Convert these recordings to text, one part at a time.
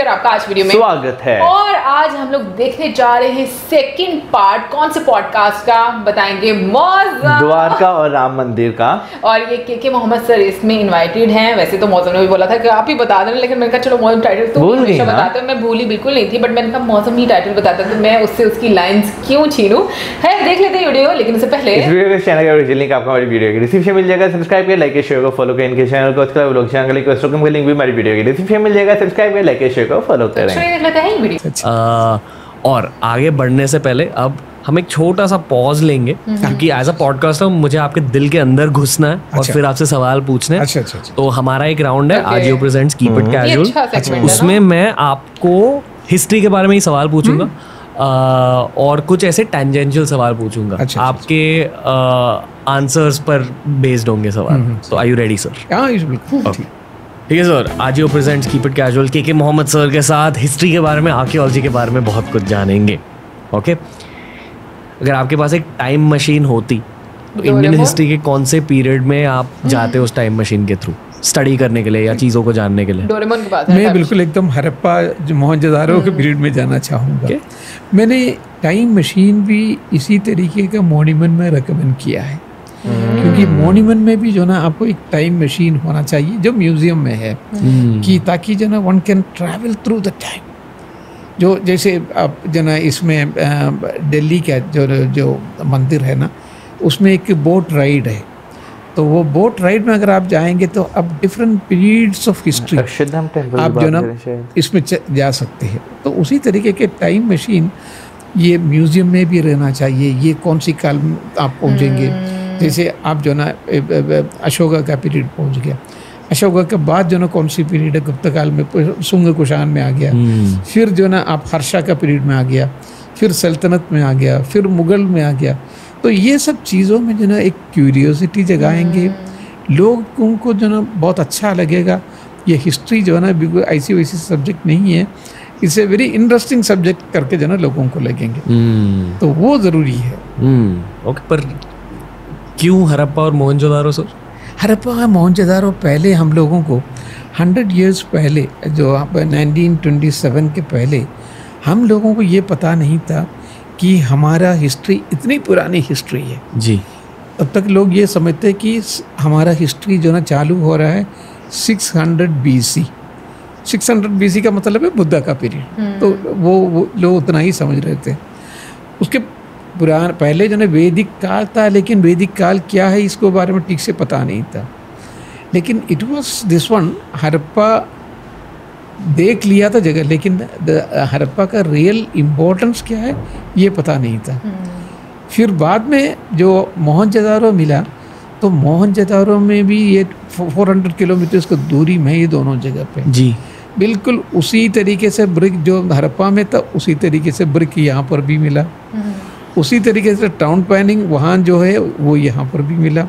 फिर आपका आज वीडियो में स्वागत है। और आज हम लोग देखने जा रहे हैं सेकंड पार्ट। कौन से पॉडकास्ट का बताएंगे? मौजा, द्वारका और राम मंदिर का। और ये के मोहम्मद सर इसमें इनवाइटेड हैं। वैसे तो मौसम ने भी बोला था कि आप ही बता देना, लेकिन मैंने कहा चलो मौसम टाइटल तो हमेशा बताते हैं। मैं भूली बिल्कुल नहीं थी, बट मैंने कहा मौसम ही टाइटल बताता तो मैं उससे उसकी लाइंस क्यों छीनूं। है, देख लेते हैं वीडियो, लेकिन उससे पहले इस वीडियो के चैनल का ओरिजिनल लिंक आपको हमारी वीडियो के डिस्क्रिप्शन मिल जाएगा। सब्सक्राइब करें, लाइक शेयर को फॉलो करें। इनके चैनल को उसके बाद व्लॉग चैनल को इंस्टाग्राम का लिंक भी हमारी वीडियो के डिस्क्रिप्शन मिल जाएगा। सब्सक्राइब करें, लाइक शेयर को फॉलो करें। देख लेते हैं वीडियो। और आगे बढ़ने से पहले अब हम एक छोटा सा पॉज लेंगे, क्योंकि एज अ पॉडकास्टर मुझे आपके दिल के अंदर घुसना है और फिर आपसे सवाल पूछने हैं। अच्छा। तो हमारा एक राउंड है Ajio presents keep it casual. उसमें मैं आपको हिस्ट्री के बारे में ही सवाल पूछूंगा और कुछ ऐसे टेंजेंशियल सवाल पूछूंगा। आपके आंसर्स पर बेस्ड होंगे सवाल। तो आर यू रेडी सर? ठीक है sir. Ajio presents keep it casual के मोहम्मद सर के साथ हिस्ट्री के बारे में, आर्कियोलॉजी के बारे में बहुत कुछ जानेंगे। ओके, अगर आपके पास एक टाइम मशीन होती तो इंडियन हिस्ट्री के कौन से पीरियड में आप जाते उस टाइम मशीन के थ्रू स्टडी करने के लिए या चीज़ों को जानने के लिए? डोरेमोन की बात है। मैं बिल्कुल एकदम हड़प्पा मोहनजोदारो के पीरियड में जाना चाहूँगा। मैंने टाइम मशीन भी इसी तरीके का मॉन्यूमेंट में रिकमेंड किया है, क्योंकि मॉन्यूमेंट में भी जो ना आपको एक टाइम मशीन होना चाहिए जो म्यूजियम में है, कि ताकि जो ना one can travel through the time. जो जैसे आप जो ना इसमें दिल्ली का जो मंदिर है ना, उसमें एक बोट राइड है। तो वो बोट राइड में अगर आप जाएंगे तो अब डिफरेंट पीरियड्स ऑफ हिस्ट्री आप जो ना इसमें जा सकते हैं। तो उसी तरीके के टाइम मशीन ये म्यूजियम में भी रहना चाहिए। ये कौन सी काल में आप पहुँचेंगे? जैसे आप जो ना अशोका का पीरियड पहुंच गया, अशोका के बाद जो ना कौन सी पीरियड है, गुप्त काल में सुंग कुषाण में आ गया, फिर जो ना आप हर्षा का पीरियड में आ गया, फिर सल्तनत में आ गया, फिर मुगल में आ गया। तो ये सब चीज़ों में जो ना एक क्यूरियोसिटी जगाएंगे लोगों को, जो ना बहुत अच्छा लगेगा। ये हिस्ट्री जो है ना बिल्कुल ऐसी वैसी सब्जेक्ट नहीं है, इसे वेरी इंटरेस्टिंग सब्जेक्ट करके जो ना लोगों को लगेंगे। तो वो ज़रूरी है। ओके, पर क्यों हड़प्पा और मोहनजोदारो सर? हड़प्पा और मोहनजोदारो पहले हम लोगों को 100 years पहले, जो 1927 के पहले हम लोगों को ये पता नहीं था कि हमारा हिस्ट्री इतनी पुरानी हिस्ट्री है जी। तब तक लोग ये समझते कि हमारा हिस्ट्री जो ना चालू हो रहा है 600 BC। 600 BC का मतलब है बुद्धा का पीरियड। तो वो लोग उतना ही समझ रहे थे। उसके पहले जो है वैदिक काल था, लेकिन वैदिक काल क्या है इसको बारे में ठीक से पता नहीं था। लेकिन it was this one, Harappa देख लिया था जगह, लेकिन हड़प्पा का रियल इम्पोर्टेंस क्या है ये पता नहीं था। फिर बाद में जो मोहनजोदारो मिला, तो मोहनजोदारो में भी ये 400 किलोमीटर की दूरी में ये दोनों जगह पे जी बिल्कुल उसी तरीके से ब्रिक जो हड़प्पा में था उसी तरीके से ब्रिक यहाँ पर भी मिला। उसी तरीके से टाउन प्लानिंग वहाँ जो है वो यहाँ पर भी मिला।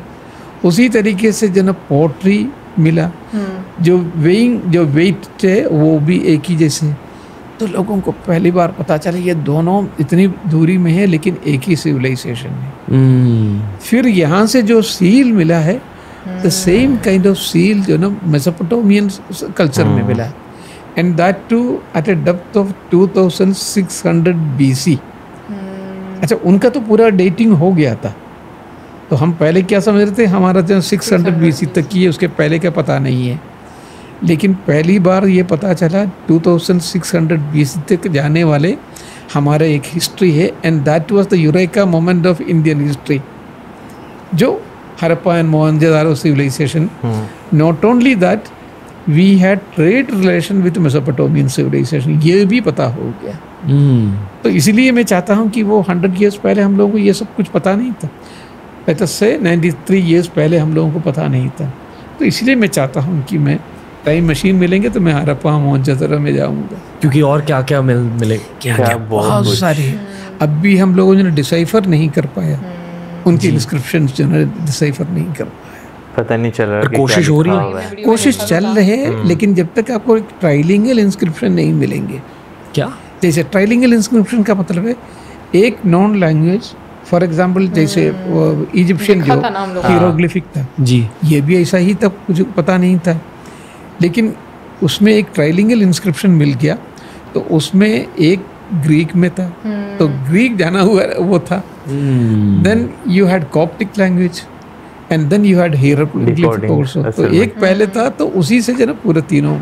उसी तरीके से जो ना पोट्री मिला, जो वेट है वो भी एक ही जैसे। तो लोगों को पहली बार पता चला ये दोनों इतनी दूरी में है लेकिन एक ही सिविलाइजेशन है। फिर यहाँ से जो सील मिला है, the same kind of seal जो ना मेसोपोटामियन कल्चर में मिला, and that too at a depth of 2600 BC। अच्छा, उनका तो पूरा डेटिंग हो गया था। तो हम पहले क्या समझ रहे थे, हमारा जो 600 BC तक की है, उसके पहले का पता नहीं है। लेकिन पहली बार ये पता चला 2600 BC तक जाने वाले हमारे एक हिस्ट्री है, and that was the eureka moment of Indian history, जो Harappa and Mohenjodaro civilisation. Not only that, we had trade relation with Mesopotamian civilisation, ये भी पता हो गया। तो इसीलिए मैं चाहता हूँ कि वो 100 years पहले हम लोगों को ये सब कुछ पता नहीं था। पहले से 93 years पहले हम लोगों को पता नहीं था। तो इसलिए मैं चाहता हूँ कि मैं टाइम मशीन मिलेंगे तो मैं हड़प्पा मोहनजोदारो में जाऊँगा। क्योंकि और क्या क्या मिले क्या बहुत सारे अब भी हम लोगों ने डिसाइफर नहीं कर पाया, उनकी इंस्क्रिप्शन जो है डिसाइफर नहीं कर पाया। पता नहीं चल रहा, कोशिश हो रही है, कोशिश चल रहे है, लेकिन जब तक आपको एक ट्राइलिंगल इंस्क्रिप्शन नहीं मिलेंगे। क्या जैसे ट्राइलिंगल इंस्क्रिप्शन का मतलब है एक नॉन लैंग्वेज, फॉर एग्जांपल जैसे इजिप्शियन जो हीरोग्लिफिक था जी, ये भी ऐसा ही तब कुछ पता नहीं था। लेकिन उसमें एक ट्राइलिंगल इंस्क्रिप्शन मिल गया, तो उसमें एक ग्रीक में था, तो ग्रीक जाना हुआ वो था। Then you had Coptic language and then you had hieroglyph also. तो एक पहले था, तो उसी से जो ना पूरे तीनों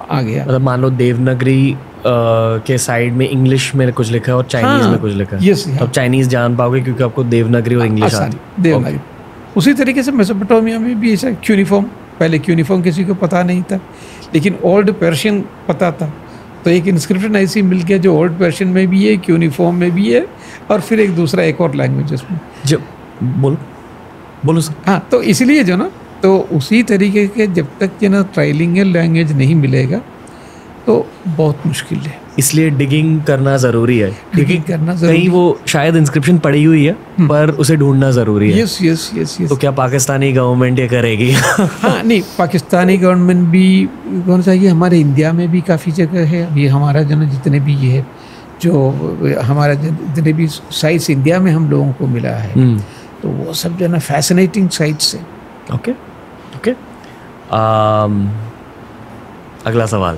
आ गया। मतलब मान लो देवनागरी के साइड में इंग्लिश में कुछ लिखा है और चाइनीज में कुछ लिखा है, तो चाइनीज जान पाओगे क्योंकि आपको देवनागरी और इंग्लिश आती है। देवनागरी उसी तरीके से मेसोपोटामिया में भी ऐसा क्यूनिफॉर्म, पहले क्यूनिफॉर्म किसी को पता नहीं था, लेकिन ओल्ड पर्शियन पता था। तो एक इंस्क्रिप्शन ऐसी मिल गया जो ओल्ड पर्शियन में भी है, क्यूनिफॉर्म में भी है, और फिर एक दूसरा एक और लैंग्वेज उसमें। जब बोलो सर। हाँ, तो इसलिए जो ना, तो उसी तरीके के जब तक जो ना ट्राइलिंगल लैंग्वेज नहीं मिलेगा तो बहुत मुश्किल है। इसलिए डिगिंग करना ज़रूरी है, डिगिंग करना ज़रूरी। कहीं वो शायद इंस्क्रिप्शन पड़ी हुई है पर उसे ढूंढना ज़रूरी है। Yes yes yes yes. तो क्या पाकिस्तानी गवर्नमेंट ये करेगी? हाँ, नहीं, पाकिस्तानी गवर्नमेंट भी होना चाहिए, हमारे इंडिया में भी काफ़ी जगह है। अभी हमारा जो ना जितने भी ये है, जो हमारा जितने भी साइट्स इंडिया में हम लोगों को मिला है, तो वो सब जो ना फैसिनेटिंग साइट्स है। Okay okay. अगला सवाल।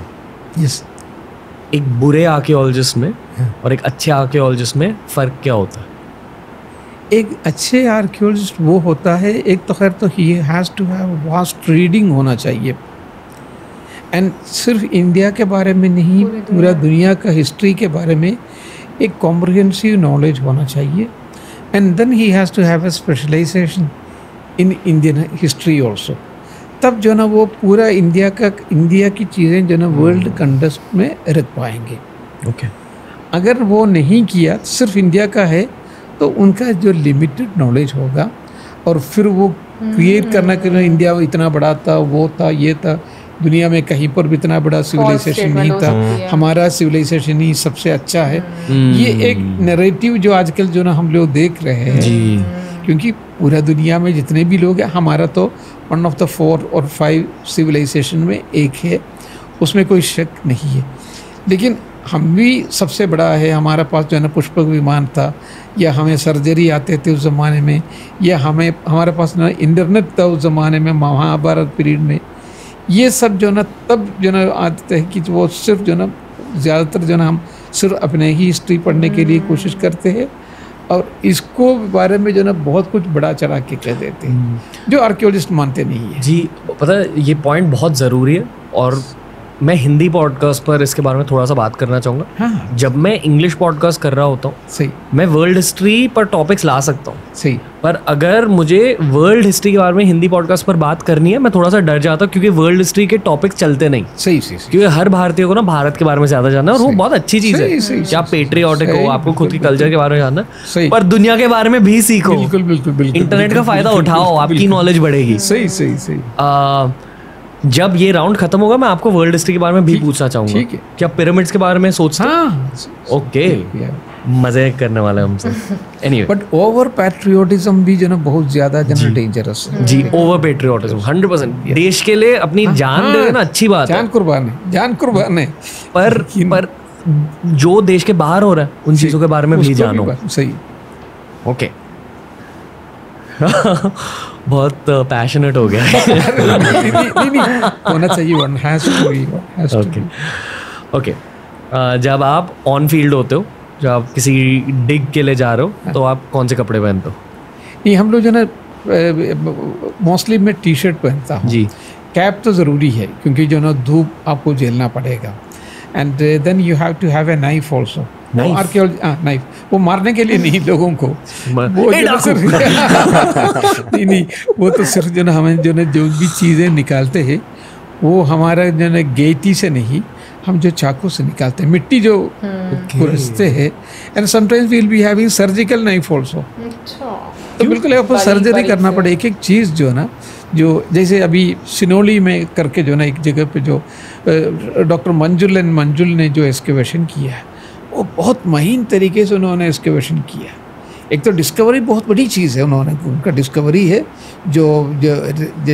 यस। एक बुरे आर्कियोलॉजिस्ट में और एक अच्छे आर्कियोलॉजिस्ट में फ़र्क क्या होता है? एक अच्छे आर्कियोलॉजिस्ट वो होता है, एक तो खैर तो he has to have vast reading होना चाहिए, एंड सिर्फ इंडिया के बारे में नहीं, पूरा दुनिया का हिस्ट्री के बारे में एक कॉम्प्रिहेंसिव नॉलेज होना चाहिए, and then he has to have a specialization in Indian history also. तब जो ना वो पूरा इंडिया की चीज़ें जो ना वर्ल्ड कंटेक्स्ट में रख पाएंगे। ओके। अगर वो नहीं किया, सिर्फ इंडिया का है, तो उनका जो लिमिटेड नॉलेज होगा, और फिर वो क्रिएट करना कि इंडिया इतना बड़ा था, वो था, ये था, दुनिया में कहीं पर भी इतना बड़ा सिविलाइजेशन नहीं था, हमारा सिविलाइजेशन ही सबसे अच्छा है। ये एक नैरेटिव जो आजकल जो ना हम लोग देख रहे हैं, क्योंकि पूरा दुनिया में जितने भी लोग हैं, हमारा तो 1 of the 4 और 5 सिविलाइजेशन में एक है, उसमें कोई शक नहीं है। लेकिन हम भी सबसे बड़ा है, हमारा पास जो है ना पुष्पक विमान था, या हमें सर्जरी आते थे उस ज़माने में, या हमारे पास ना इंटरनेट था उस ज़माने में, महाभारत पीरियड में। ये सब जो ना तब जो ना आते हैं कि वो सिर्फ जो ना ज़्यादातर जो ना हम सिर्फ अपने ही हिस्ट्री पढ़ने के लिए कोशिश करते हैं, और इसको बारे में जो ना बहुत कुछ बड़ा चढ़ा के कह देते हैं, जो आर्कियोलॉजिस्ट मानते नहीं है। जी, पता है ये पॉइंट बहुत ज़रूरी है, और मैं हिंदी पॉडकास्ट पर इसके बारे में थोड़ा सा बात करना चाहूँगा। हाँ। जब मैं इंग्लिश पॉडकास्ट कर रहा होता हूँ, सही, मैं वर्ल्ड हिस्ट्री पर टॉपिक्स ला सकता हूँ, सही, पर अगर मुझे वर्ल्ड हिस्ट्री के बारे में हिंदी पॉडकास्ट पर बात करनी है, मैं थोड़ा सा डर जाता हूँ, क्योंकि वर्ल्ड हिस्ट्री के टॉपिक्स चलते नहीं। सही सही, क्योंकि हर भारतीय को ना भारत के बारे में ज़्यादा जानना है, और वो बहुत अच्छी चीज़ है कि आप पेट्रियोटिक हो, आपको खुद की कल्चर के बारे में जानना है, पर दुनिया के बारे में भी सीखो। बिल्कुल बिल्कुल बिल्कुल। इंटरनेट का फ़ायदा उठाओ, आपकी नॉलेज बढ़ेगी। सही सही सही। जब ये राउंड खत्म होगा, मैं आपको वर्ल्ड हिस्ट्री के बारे में भी पूछना चाहूंगा। ठीक है। क्या पिरामिड्स के बारे में सोचते हैं? हाँ, ओके, मजे करने वाले हमसे। एनीवे, बट ओवर पैट्रियोटिज्म भी जो ना बहुत ज्यादा जो ना डेंजरस है। जी, ओवर पैट्रियोटिज्म 100%। देश के लिए अपनी जान दे देना अच्छी बात है, जान कुर्बान है, पर जो देश के बाहर हो रहा है उन चीजों के बारे में भी जानो। सही। ओके। बहुत पैशनेट हो गया नहीं, होना चाहिए, one has to be. Okay. जब आप ऑन फील्ड होते हो, जब आप किसी डिग के लिए जा रहे हो, तो आप कौन से कपड़े पहनते हो? नहीं, हम लोग जो ना मोस्टली मैं टी शर्ट पहनता हूँ जी। कैप तो ज़रूरी है, क्योंकि जो ना धूप आपको झेलना पड़ेगा, and then you have to have a knife also. Knife वो मारने के लिए नहीं, लोगों को वो नहीं, वो तो सिर्फ जो ना हमें जो ना जो भी चीज़ें निकालते हैं, वो हमारा जो ना गेटी से नहीं, हम जो चाकू से निकालते हैं, मिट्टी जो कुरसते हैं, and sometimes we will be having surgical knife also. तो बिल्कुल आपको सर्जरी करना पड़े, एक एक चीज़ जो ना, जो जैसे अभी सिनोली में करके जो ना एक जगह पे जो डॉक्टर मंजुल ने जो एक्सकेवेशन किया है, वो बहुत महीन तरीके से उन्होंने एक्सकेवेशन किया। एक तो डिस्कवरी बहुत बड़ी चीज़ है, उनका डिस्कवरी है जो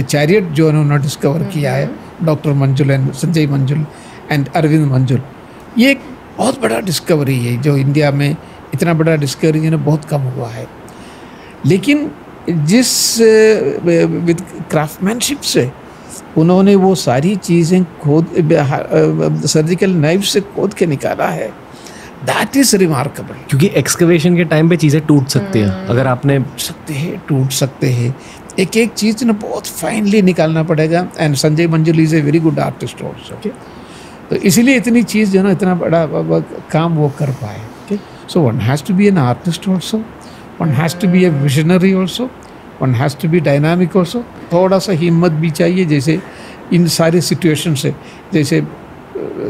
चैरियट जो उन्होंने डिस्कवर किया है, doctor Manjul and Sanjay Manjul and Arvind मंजुल। ये एक बहुत बड़ा डिस्कवरी है, जो इंडिया में इतना बड़ा डिस्कवरी ना बहुत कम हुआ है। लेकिन जिस विद क्राफ्टमैनशिप से उन्होंने वो सारी चीज़ें खोद सर्जिकल नाइफ से खोद के निकाला है। That is remarkable. क्योंकि एक्सकवेशन के टाइम पे चीज़ें टूट सकती हैं, अगर आपने टूट सकते हैं। एक एक चीज़ ना बहुत फाइनली निकालना पड़ेगा। And Sanjay Manjul is a very good artist also. तो इसीलिए इतनी चीज़ जो ना इतना बड़ा काम वो कर पाए। So one has to be an artist also, one has to be a visionary also, one has to be dynamic also. थोड़ा सा हिम्मत भी चाहिए, जैसे इन सारे सिचुएशन से, जैसे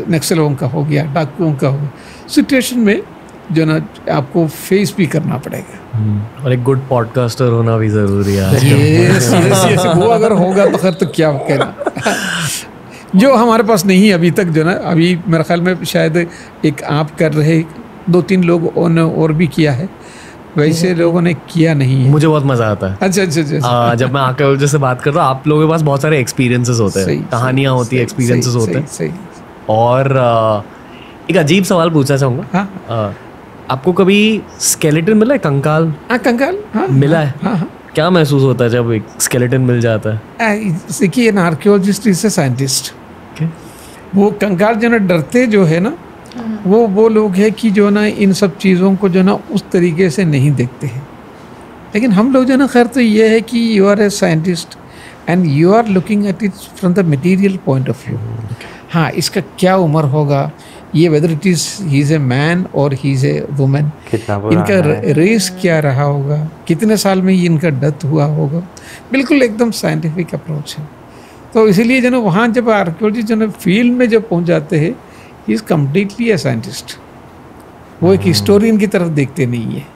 नक्सलों का हो गया, डाकुओं का हो गया, सिचुएशन में जो ना आपको फेस भी करना पड़ेगा। और एक गुड पॉडकास्टर होना भी ज़रूरी है। yes, वो अगर होगा तो खैर तो क्या कहना। जो हमारे पास नहीं है अभी तक, जो ना अभी मेरे ख्याल में शायद एक आप कर रहे, 2-3 लोगों ने और भी किया है, वैसे लोगों ने किया नहीं है। मुझे बहुत मज़ा आता है। अच्छा। जब मैं आर्कियोलॉजिस्ट से बात करता हूँ, आप लोगों के पास बहुत सारे एक्सपीरियंसेस होते हैं, कहानियाँ होती है, एक्सपीरियंसेस होते हैं। और एक अजीब सवाल पूछना चाहूँगा। हाँ। आपको कभी स्केलेटन मिला है, कंकाल? कंकाल मिला है? हाँ। क्या महसूस होता है जब एक स्केलेटन मिल जाता है? देखिए, an archaeologist is a scientist. वो कंकाल जो ना डरते जो है ना, वो लोग है कि जो ना इन सब चीज़ों को जो ना उस तरीके से नहीं देखते हैं। लेकिन हम लोग जो ना खैर तो ये है कि you are a scientist and you are looking at it from the material point of view. हाँ, इसका क्या उम्र होगा, ये whether it is he is a man और ही इज़ ए वुमेन, इनका रेस क्या रहा होगा, कितने साल में ये इनका डेथ हुआ होगा। बिल्कुल एकदम साइंटिफिक अप्रोच है। तो इसीलिए जो ना वहाँ जब आर्कियोलॉजी जो ना फील्ड में जब पहुँच जाते हैं, he is completely a scientist. वो एक हिस्टोरियन की तरफ देखते नहीं है।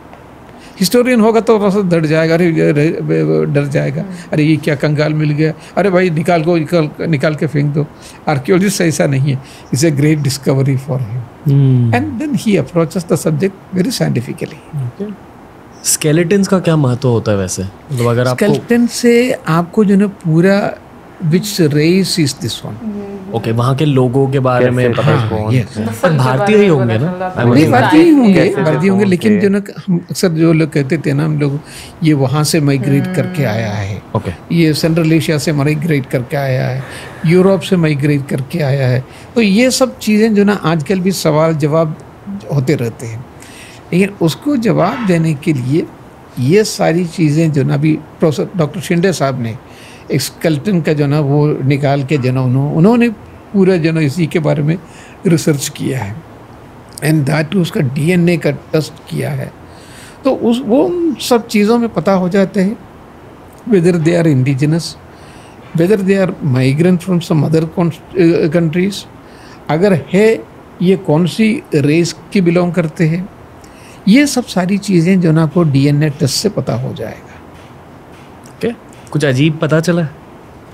हिस्टोरियन होगा तो थोड़ा सा डर जाएगा, डर जाएगा, अरे ये क्या कंकाल मिल गया, अरे भाई निकाल के फेंक दो। आर्कियोलॉजिस्ट ऐसा नहीं है, it's a great discovery for him and then he approaches the subject very scientifically. Skeletons का क्या महत्व होता है वैसे? मतलब अगर आपको स्केलेटन से आपको जो ना पूरा which race is this one, okay, वहाँ के लोगों के बारे में पता है। भारतीय ही होंगे ना? भारतीय होंगे, लेकिन जो ना हम अक्सर जो लोग कहते थे ना, हम लोग ये वहाँ से माइग्रेट करके आया है, ये सेंट्रल एशिया से माइग्रेट करके आया है, यूरोप से माइग्रेट करके आया है। तो ये सब चीज़ें जो ना आजकल भी सवाल जवाब होते रहते हैं। लेकिन उसको जवाब देने के लिए ये सारी चीज़ें जो ना अभी प्रोफेसर डॉक्टर शिंदे साहब ने एक स्केलेटन का जो ना वो निकाल के जो ना उन्होंने पूरा जो ना इसी के बारे में रिसर्च किया है एंड दैट उसका DNA का टेस्ट किया है। तो वो सब चीज़ों में पता हो जाते हैं whether they are indigenous, whether they are migrant from some other countries, अगर है ये कौन सी रेस की बिलोंग करते हैं। ये सब सारी चीज़ें जो ना आपको DNA टेस्ट से पता हो जाएगा। कुछ अजीब पता चला?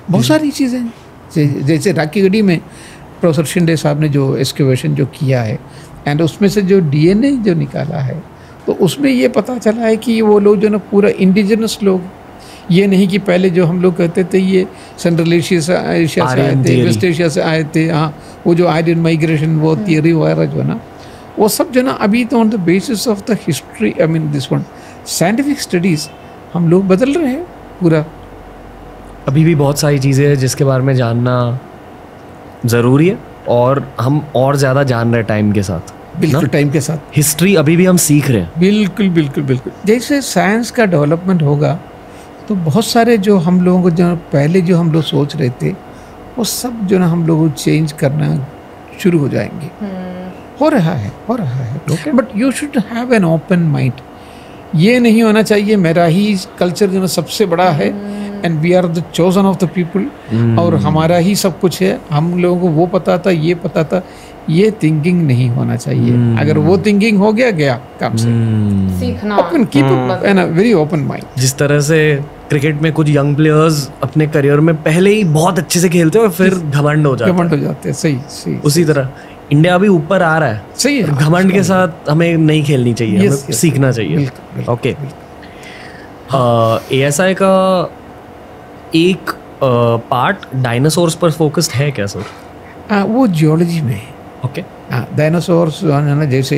बहुत सारी चीज़ें, जैसे राकी गढ़ी में प्रोफेसर शिंदे साहब ने जो एक्सकेवेशन जो किया है एंड उसमें से जो DNA जो निकाला है, तो उसमें ये पता चला है कि वो लोग जो ना पूरा इंडिजिनस लोग, ये नहीं कि पहले जो हम लोग कहते थे ये सेंट्रल एशिया से आए थे, वेस्ट एशिया से आए थे। हाँ, वो जो आर्यन माइग्रेशन वो थियरी वगैरह जो है ना, वो सब जो ना अभी तो on the basis of the history, I mean this one scientific studies हम लोग बदल रहे हैं पूरा। अभी भी बहुत सारी चीज़ें हैं जिसके बारे में जानना ज़रूरी है और हम और ज़्यादा जान रहे हैं टाइम के साथ। बिल्कुल, टाइम के साथ हिस्ट्री अभी भी हम सीख रहे हैं। बिल्कुल बिल्कुल बिल्कुल। जैसे साइंस का डेवलपमेंट होगा तो बहुत सारे जो हम लोगों को जो पहले जो हम लोग सोच रहे थे वो सब जो ना हम लोगों को चेंज करना शुरू हो जाएंगे। हो रहा है but you should have an open mind. ये नहीं होना चाहिए मेरा ही कल्चर जो ना सबसे बड़ा है and we are the chosen of the people और हमारा ही सब कुछ है, हम लोगों को वो पता था, ये पता था। ये थिंकिंग नहीं होना चाहिए। अगर वो थिंकिंग हो गया काम से सीखना, open keep an a very open mind. जिस तरह से क्रिकेट में कुछ यंग प्लेयर्स अपने करियर में पहले ही बहुत अच्छे से खेलते हैं और फिर घमंड हो जाते हैं। सही। उसी तरह इंडिया भी ऊपर आ रहा है, सही है। घमंड के साथ हमें नहीं खेलनी चाहिए, हमें सीखना चाहिए। ओके, ASI का एक पार्ट डायनासोर्स पर फोकस्ड है क्या सर? वो जियोलॉजी में है। ओके, डायनासोर्स ना जैसे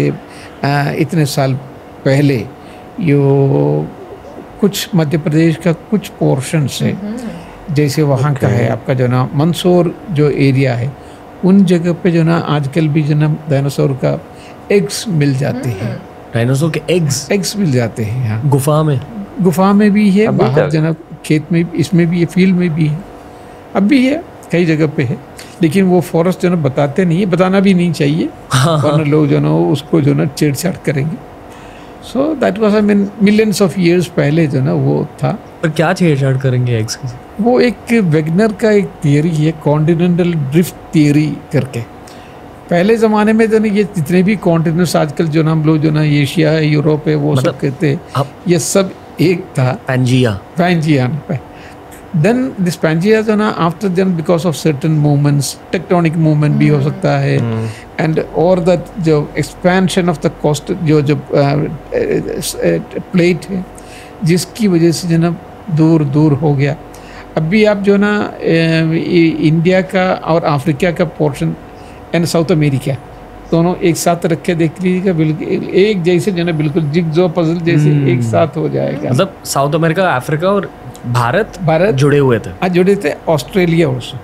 इतने साल पहले यो कुछ मध्य प्रदेश का कुछ पोर्शन से जैसे वहाँ का है आपका जो ना मंदसौर जो एरिया है, उन जगह पे जो ना आजकल भी जो ना डायनासोर का एग्स मिल जाते हैं। डायनासोर के एग्स मिल जाते हैं यहाँ। गुफा में भी है, बाहर जो ना खेत में, इसमें भी है, फील्ड में भी है, अब भी है, कई जगह पे है। लेकिन वो फॉरेस्ट जो ना बताते नहीं है, बताना भी नहीं चाहिए, वरना लोग जो ना उसको जो ना छेड़छाड़ करेंगे। सो that was I mean millions of years पहले जो ना वो था। पर क्या छेड़छाड़ करेंगे एग्स की? वो एक वेगनर का एक थियरी है, कॉन्टिनेंटल ड्रिफ्ट थियरी करके। पहले ज़माने में जो ना ये जितने भी कॉन्टिनेंट्स आजकल जो ना हम लोग जो ना एशिया है, यूरोप है, वो सब कहते हैं, ये सब एक था, पैंजिया। Then this Pangea जो ना after then because of certain movements, tectonic movement भी हो सकता है, and or that जो expansion of the coast जो plate है, जिसकी वजह से जो ना दूर हो गया। अभी आप जो ना इंडिया का और अफ्रीका का पोर्शन एंड साउथ अमेरिका दोनों एक साथ रख के देख लीजिएगा, बिल्कुल एक जैसे जो ना बिल्कुल जिगजॉ पजल जैसे एक साथ हो जाएगा। मतलब साउथ अमेरिका, अफ्रीका और भारत जुड़े हुए थे। जुड़े थे, ऑस्ट्रेलिया ऑल्सो।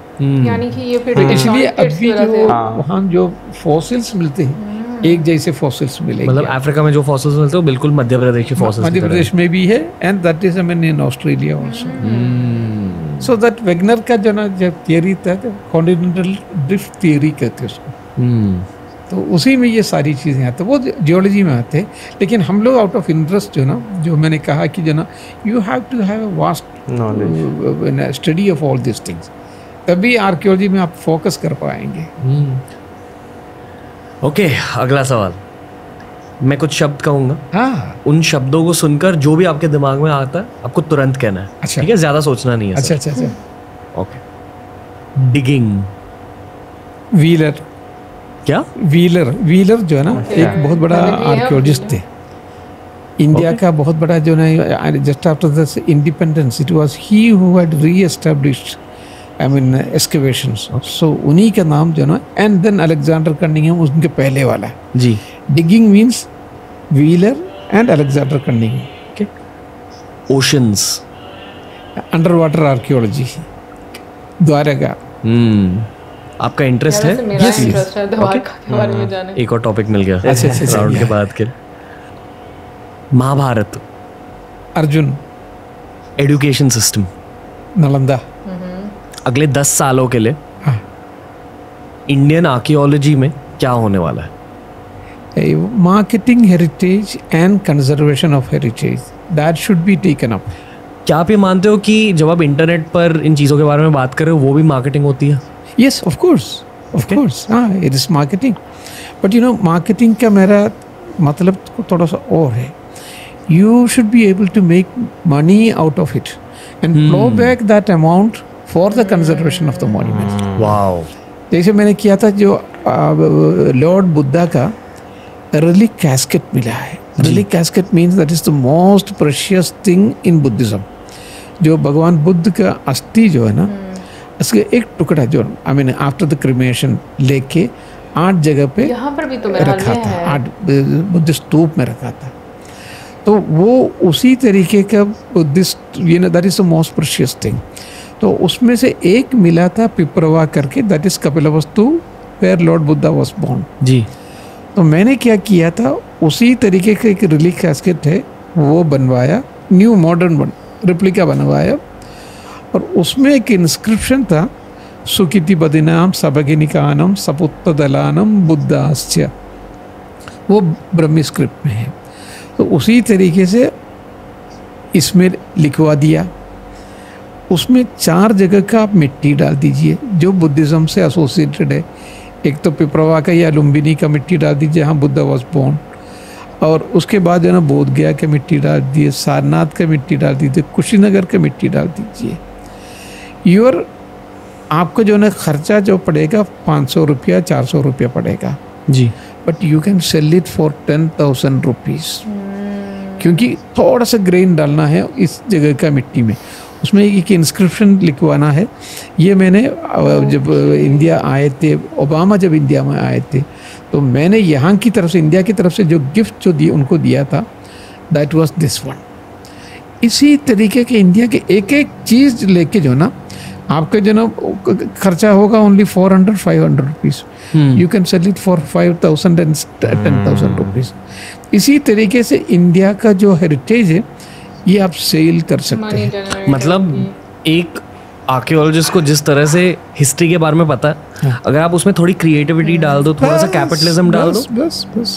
यानी कि ये फिर इसलिए अभी जो वहाँ जो फॉसिल्स मिलते हैं, एक जैसे फॉसिल्स मिलेंगे। मतलब अफ्रीका में जो फॉसिल्स मिलते हैं बिल्कुल मध्य प्रदेश के फॉसिल्स, मध्य प्रदेश में भी है, and that is I mean in Australia also. So that Wegener का जो ना जब थियरी था, कॉन्टिनेंटल ड्रिफ्ट थियरी कहते हैं उसको, तो उसी में ये सारी चीज़ें आती, वो जियोलॉजी में आते हैं। लेकिन हम लोग आउट ऑफ इंटरेस्ट जो ना, जो मैंने कहा कि जो ना you have to have a vast study of all this things, तभी आर्कियोलॉजी में आप फोकस कर पाएंगे। ओके, अगला सवाल। मैं कुछ शब्द कहूँगा, हाँ, उन शब्दों को सुनकर जो भी आपके दिमाग में आता है आपको तुरंत कहना है। अच्छा, ठीक है? ज़्यादा सोचना नहीं है। अच्छा। ओके। डिगिंग। व्हीलर। क्या? व्हीलर जो है ना एक बहुत बड़ा आर्कियोलॉजिस्ट थे इंडिया का, बहुत बड़ा जो ना, just after the independence it was he who had reestablished I mean excavations. So उन्हीं का नाम जो ना, एंड देन अलेक्जेंडर कनिंघम उनके पहले वाला जी। Digging means Wheeler and Alexander Cunningham. Okay. Oceans. Under water archaeology, Dwarka. आपका इंटरेस्ट है? Yes, इंटरेस्ट है द्वारका के बारे में जाने। एक और टॉपिक मिल गया राउंड के बाद के। महाभारत। अर्जुन। Education system. नालंदा। अगले 10 सालों के लिए इंडियन आर्कियोलॉजी में क्या होने वाला है? Marketing heritage and conservation of heritage, that should be taken up. क्या आप ये मानते हो कि जब आप इंटरनेट पर इन चीज़ों के बारे में बात कर रहे हो वो भी मार्केटिंग होती है? Yes, of course. हाँ, it is marketing. But you know, marketing का मेरा मतलब थोड़ा सा और है. You should be able to make money out of it and plow back that amount for the conservation of the monument. Wow. जैसे मैंने किया था जो लॉर्ड बुद्धा का relic casket मिला है. Relic casket means that is the most precious thing in Buddhism. जो भगवान बुद्ध का अस्थि जो है ना, इसके एक टुकड़ा जो I mean after the cremation लेके 8 जगह पे यहाँ पर भी तो रखा था, 8 बुद्ध स्तूप में रखा था। तो वो उसी तरीके का Buddhist, you know, that is the most precious thing. तो उसमें से एक मिला था पिपरवा करके, that is Kapilavastu where lord Buddha was born जी। तो मैंने क्या किया था, उसी तरीके का एक रिलीक कैस्केट है वो बनवाया, न्यू मॉडर्न रिप्लिका बनवाया, और उसमें एक इंस्क्रिप्शन था, सुकिति बदिनाम सबगिनिकानम सपुत्तदलानम बुद्धास्य, वो ब्रह्मी स्क्रिप्ट में है। तो उसी तरीके से इसमें लिखवा दिया। उसमें 4 जगह का आप मिट्टी डाल दीजिए जो बुद्धिज़्म से एसोसिएटेड है। एक तो पिपरवा का या लुम्बिनी का मिट्टी डाल दीजिए, जहाँ बुद्धा वॉज बोर्न, और उसके बाद जो है ना बोध गया का मिट्टी डाल दीजिए, सारनाथ का मिट्टी डाल दीजिए, कुशीनगर का मिट्टी डाल दीजिए। योर आपको जो है ना खर्चा जो पड़ेगा 500 रुपया 400 रुपया पड़ेगा जी, but you can sell it for 10,000 rupees, क्योंकि थोड़ा सा ग्रेन डालना है इस जगह का मिट्टी में। उसमें एक इंस्क्रिप्शन लिखवाना है। ये मैंने जब इंडिया आए थे, ओबामा जब इंडिया में आए थे, तो मैंने यहाँ की तरफ से, इंडिया की तरफ से जो गिफ्ट जो दिए उनको दिया था, दैट वाज दिस वन। इसी तरीके के इंडिया के एक एक चीज़ लेके जो ना आपके जो ना खर्चा होगा only 400-500 rupees, you can sell it for 5,000 and 10,000 rupees. इसी तरीके से इंडिया का जो हेरिटेज है ये आप सेल कर सकते हैं। मतलब एक आर्कियोलॉजिस्ट को जिस तरह से हिस्ट्री के बारे में पता है, अगर आप उसमें थोड़ी क्रिएटिविटी डाल दो, थोड़ा सा कैपिटलिज्म डाल दो,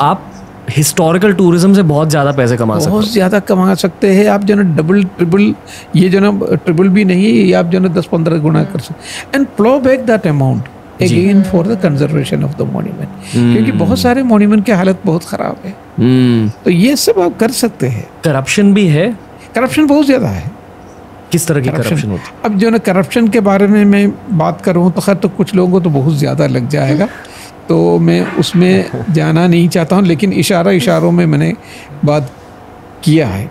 आप हिस्टोरिकल टूरिज्म से बहुत ज़्यादा पैसे कमा सकते हैं। बहुत ज़्यादा कमा सकते हैं आप, जो ना डबल ट्रिपल, ये जो ना ट्रिपल भी नहीं, ये आप जो ना 10-15 गुना कर सकते, and plough back that amount again for the conservation of the monument, क्योंकि बहुत सारे मॉन्यूमेंट की हालत बहुत ख़राब है। तो ये सब आप कर सकते हैं। करप्शन भी है, करप्शन बहुत ज़्यादा है। किस तरह की करप्शन होती है? अब जो ना करप्शन के बारे में मैं बात करूँ तो खैर तो कुछ लोगों को तो बहुत ज़्यादा लग जाएगा, तो मैं उसमें जाना नहीं चाहता हूँ, लेकिन इशारों में मैंने बात किया है,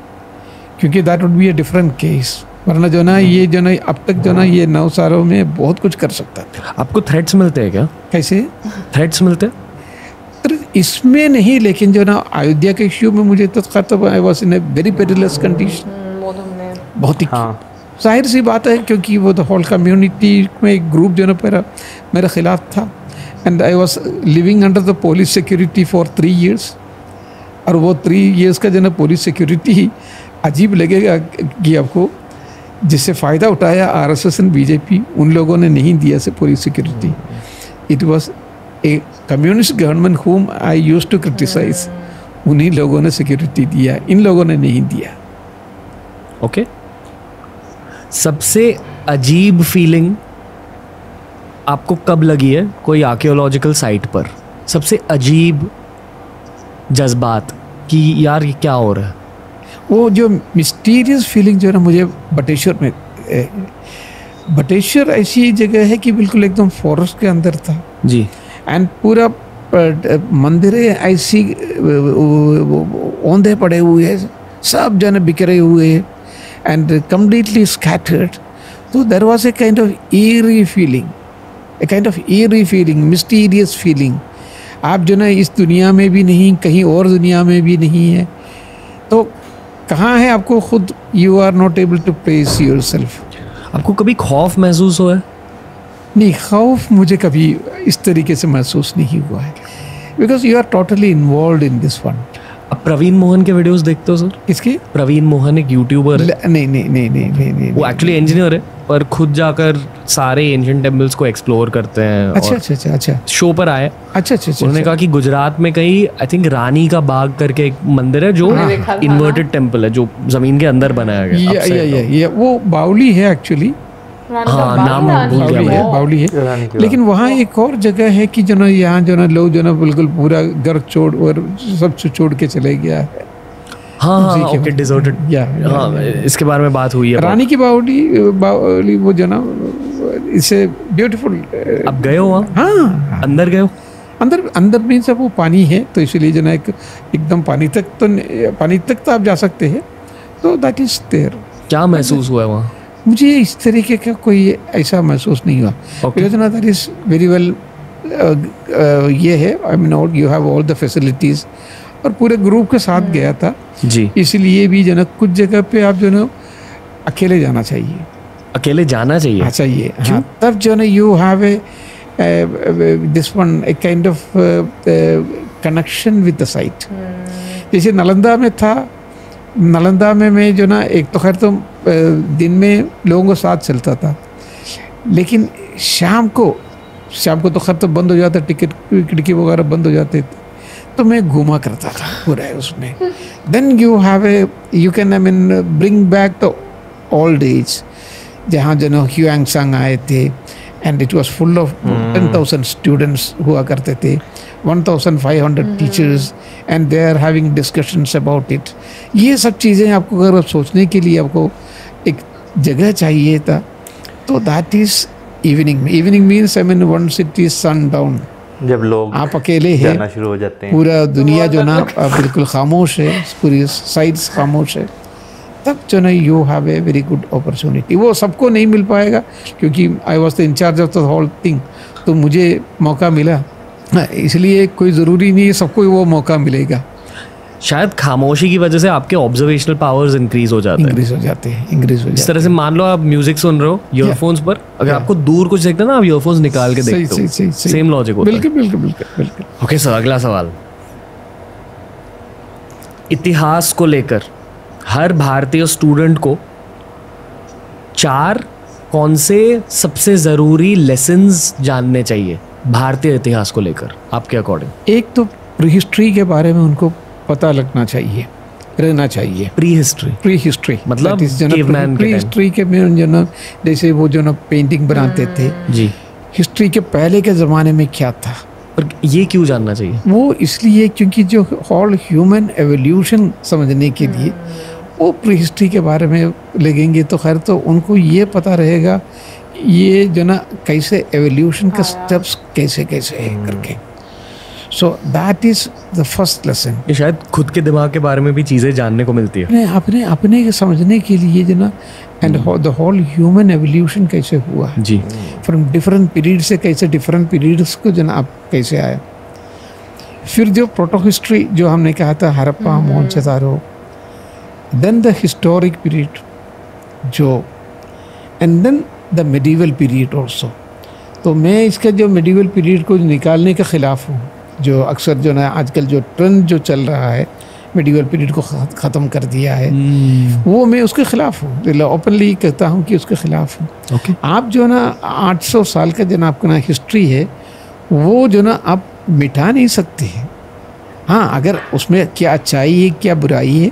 क्योंकि that would be a different case. वरना जो ना ये जो ना अब तक जो ना ये 9 सालों में बहुत कुछ कर सकता था। आपको थ्रेट्स मिलते हैं क्या? कैसे थ्रेट्स मिलते हैं? इसमें नहीं, लेकिन जो ना अयोध्या के इश्यू में मुझे तो खत्म, I was in a very perilous condition. बहुत ही जाहिर सी बात है, क्योंकि वो द होल कम्युनिटी में एक ग्रुप जो ना मेरे खिलाफ था, and I was living under the police security for 3 years। और वो 3 years का जो ना पुलिस सिक्योरिटी ही अजीब लगेगा कि आपको, जिससे फ़ायदा उठाया आरएसएस एंड बीजेपी, उन लोगों ने नहीं दिया से police security. It was a communist government हुम आई यूज्ड टू क्रिटिसाइज, उन्हीं लोगों ने सिक्योरिटी दिया, इन लोगों ने नहीं दिया। ओके। सबसे अजीब फीलिंग आपको कब लगी है कोई आर्कियोलॉजिकल साइट पर? सबसे अजीब जज्बात कि यार ये क्या हो रहा है? वो जो मिस्टीरियस फीलिंग जो है ना, मुझे बटेश्वर में, बटेश्वर ऐसी जगह है कि बिल्कुल एकदम फॉरेस्ट के अंदर था जी, एंड पूरा मंदिर ऐसी औंधे पड़े हुए हैं, सब जन बिखरे हुए हैं, एंड कम्प्लीटली स्कैटर्ड। तो there was a kind of eerie feeling, mysterious feeling. आप जो ना इस दुनिया में भी नहीं, कहीं और दुनिया में भी नहीं है, तो कहाँ है आपको खुद, you are not able to place yourself. आपको कभी खौफ महसूस हुआ है? नहीं, खौफ मुझे कभी इस तरीके से महसूस नहीं हुआ है, because you are totally involve in this one. आप प्रवीण मोहन के वीडियोस देखते हो सर? किसके? प्रवीण मोहन एक यूट्यूबर है। नहीं, वो एक्चुअली इंजीनियर है, पर खुद जाकर सारे एंशिएंट टेम्पल्स को एक्सप्लोर करते हैं। अच्छा। शो पर आए। अच्छा। उन्होंने कहा कि गुजरात में कहीं, आई थिंक रानी का बाग करके एक मंदिर है जो इन्वर्टेड टेम्पल है, जो जमीन के अंदर बनाया गया। या वो बावली है एक्चुअली। हाँ, नाम भूल गया, बावली है। लेकिन वहाँ एक और जगह है कि जो ना यहाँ जो ना लोग जो ना बिल्कुल पूरा घर छोड़ और सब छोड़ के चले गया है। हाँ, ओके, डिजर्टेड। हाँ, इसके बारे में बात हुई है। रानी की बावली वो जो ना, इसे ब्यूटीफुल। अब गए हो वहाँ? हाँ, अंदर गए हो? अंदर में सब वो पानी है, तो इसलिए जो ना एकदम पानी तक तो आप जा सकते हैं, तो दैट इज देयर। क्या महसूस हुआ है वहाँ? मुझे इस तरीके का कोई ऐसा महसूस नहीं हुआ, बिकॉज ना दैट इज वेरी वेल, ये है, I mean you have all the facilities, और पूरे ग्रुप के साथ गया था जी, इसलिए भी जो ना कुछ जगह पे आप जो ना अकेले जाना चाहिए। अकेले जाना चाहिए? चाहिए, हाँ। तब जो ना you have A this one A kind of connection with the site. जैसे नालंदा में था, नालंदा में मैं जो ना, एक तो खैर तो दिन में लोगों को साथ चलता था, लेकिन शाम को तो खैर तो बंद हो जाता, टिकट खिड़की वगैरह बंद हो जाते थे, तो मैं घूमा करता था पूरा उसमें। Then you can I mean bring back the old age, जहाँ जो ना ह्यूएंगसांग आए थे, and it was full of 10,000 students हुआ करते थे, 1,500 teachers, and they are having discussions about it. ये सब चीज़ें आपको अगर सोचने के लिए आपको एक जगह चाहिए था, तो that is evening means I mean one city sun down, जब लोग आप अकेले हैं, जाना शुरू हो जाते हैं, पूरा दुनिया जो ना बिल्कुल खामोश है, पूरी साइड्स खामोश है, तब जो ना you have a very good opportunity. वो सबको नहीं मिल पाएगा, क्योंकि I was the in charge of the whole thing, तो मुझे मौका मिला, इसलिए कोई ज़रूरी नहीं है सबको वो मौका मिलेगा। शायद खामोशी की वजह से आपके ऑब्जर्वेशनल पावर्स इंक्रीज हो जाते हैं। इस तरह से मान लो आप म्यूजिक सुन रहे हो ईयरफोन्स पर, अगर आपको दूर कुछ देखना ना, आप ईयरफोन्स निकाल के देखते हो, सेम लॉजिक होता है। बिल्कुल। ओके सर, अगला सवाल, इतिहास को लेकर हर भारतीय स्टूडेंट को 4 कौन से सबसे जरूरी लेसन्स जानने चाहिए भारतीय इतिहास को लेकर आपके अकॉर्डिंग? एक तो प्री हिस्ट्री के बारे में उनको पता लगना चाहिए, रहना चाहिए। प्री हिस्ट्री मतलब प्री हिस्ट्री के में जो ना, जैसे वो जो ना पेंटिंग बनाते थे जी, हिस्ट्री के पहले के ज़माने में क्या था। पर ये क्यों जानना चाहिए? वो इसलिए क्योंकि जो होल ह्यूमन एवोल्यूशन समझने के लिए वो प्री हिस्ट्री के बारे में लगेंगे तो खैर तो उनको ये पता रहेगा ये जो ना कैसे एवोल्यूशन का स्टेप्स कैसे है करके। So that is the first lesson. ये शायद खुद के दिमाग के बारे में भी चीज़ें जानने को मिलती है, अपने समझने के लिए जो ना, and the whole human evolution कैसे हुआ जी, फ्रॉम डिफरेंट पीरियड से कैसे डिफरेंट पीरियड्स को जो ना आप कैसे आया। फिर जो प्रोटो हिस्ट्री जो हमने कहा था Harappa Mohenjodaro, then the historic period जो, and then the medieval period also. तो मैं इसका जो मेडिवल पीरियड को निकालने के ख़िलाफ़ हूँ, जो अक्सर जो ना आजकल जो ट्रेंड जो चल रहा है मेडिवल पीरियड को ख़त्म कर दिया है, वो मैं उसके ख़िलाफ़ हूँ, ओपनली कहता हूँ कि उसके ख़िलाफ़ हूँ। आप जो ना 800 साल का जो ना आपका ना हिस्ट्री है वो जो ना आप मिटा नहीं सकते हैं। हाँ, अगर उसमें क्या अच्छाई है क्या बुराई है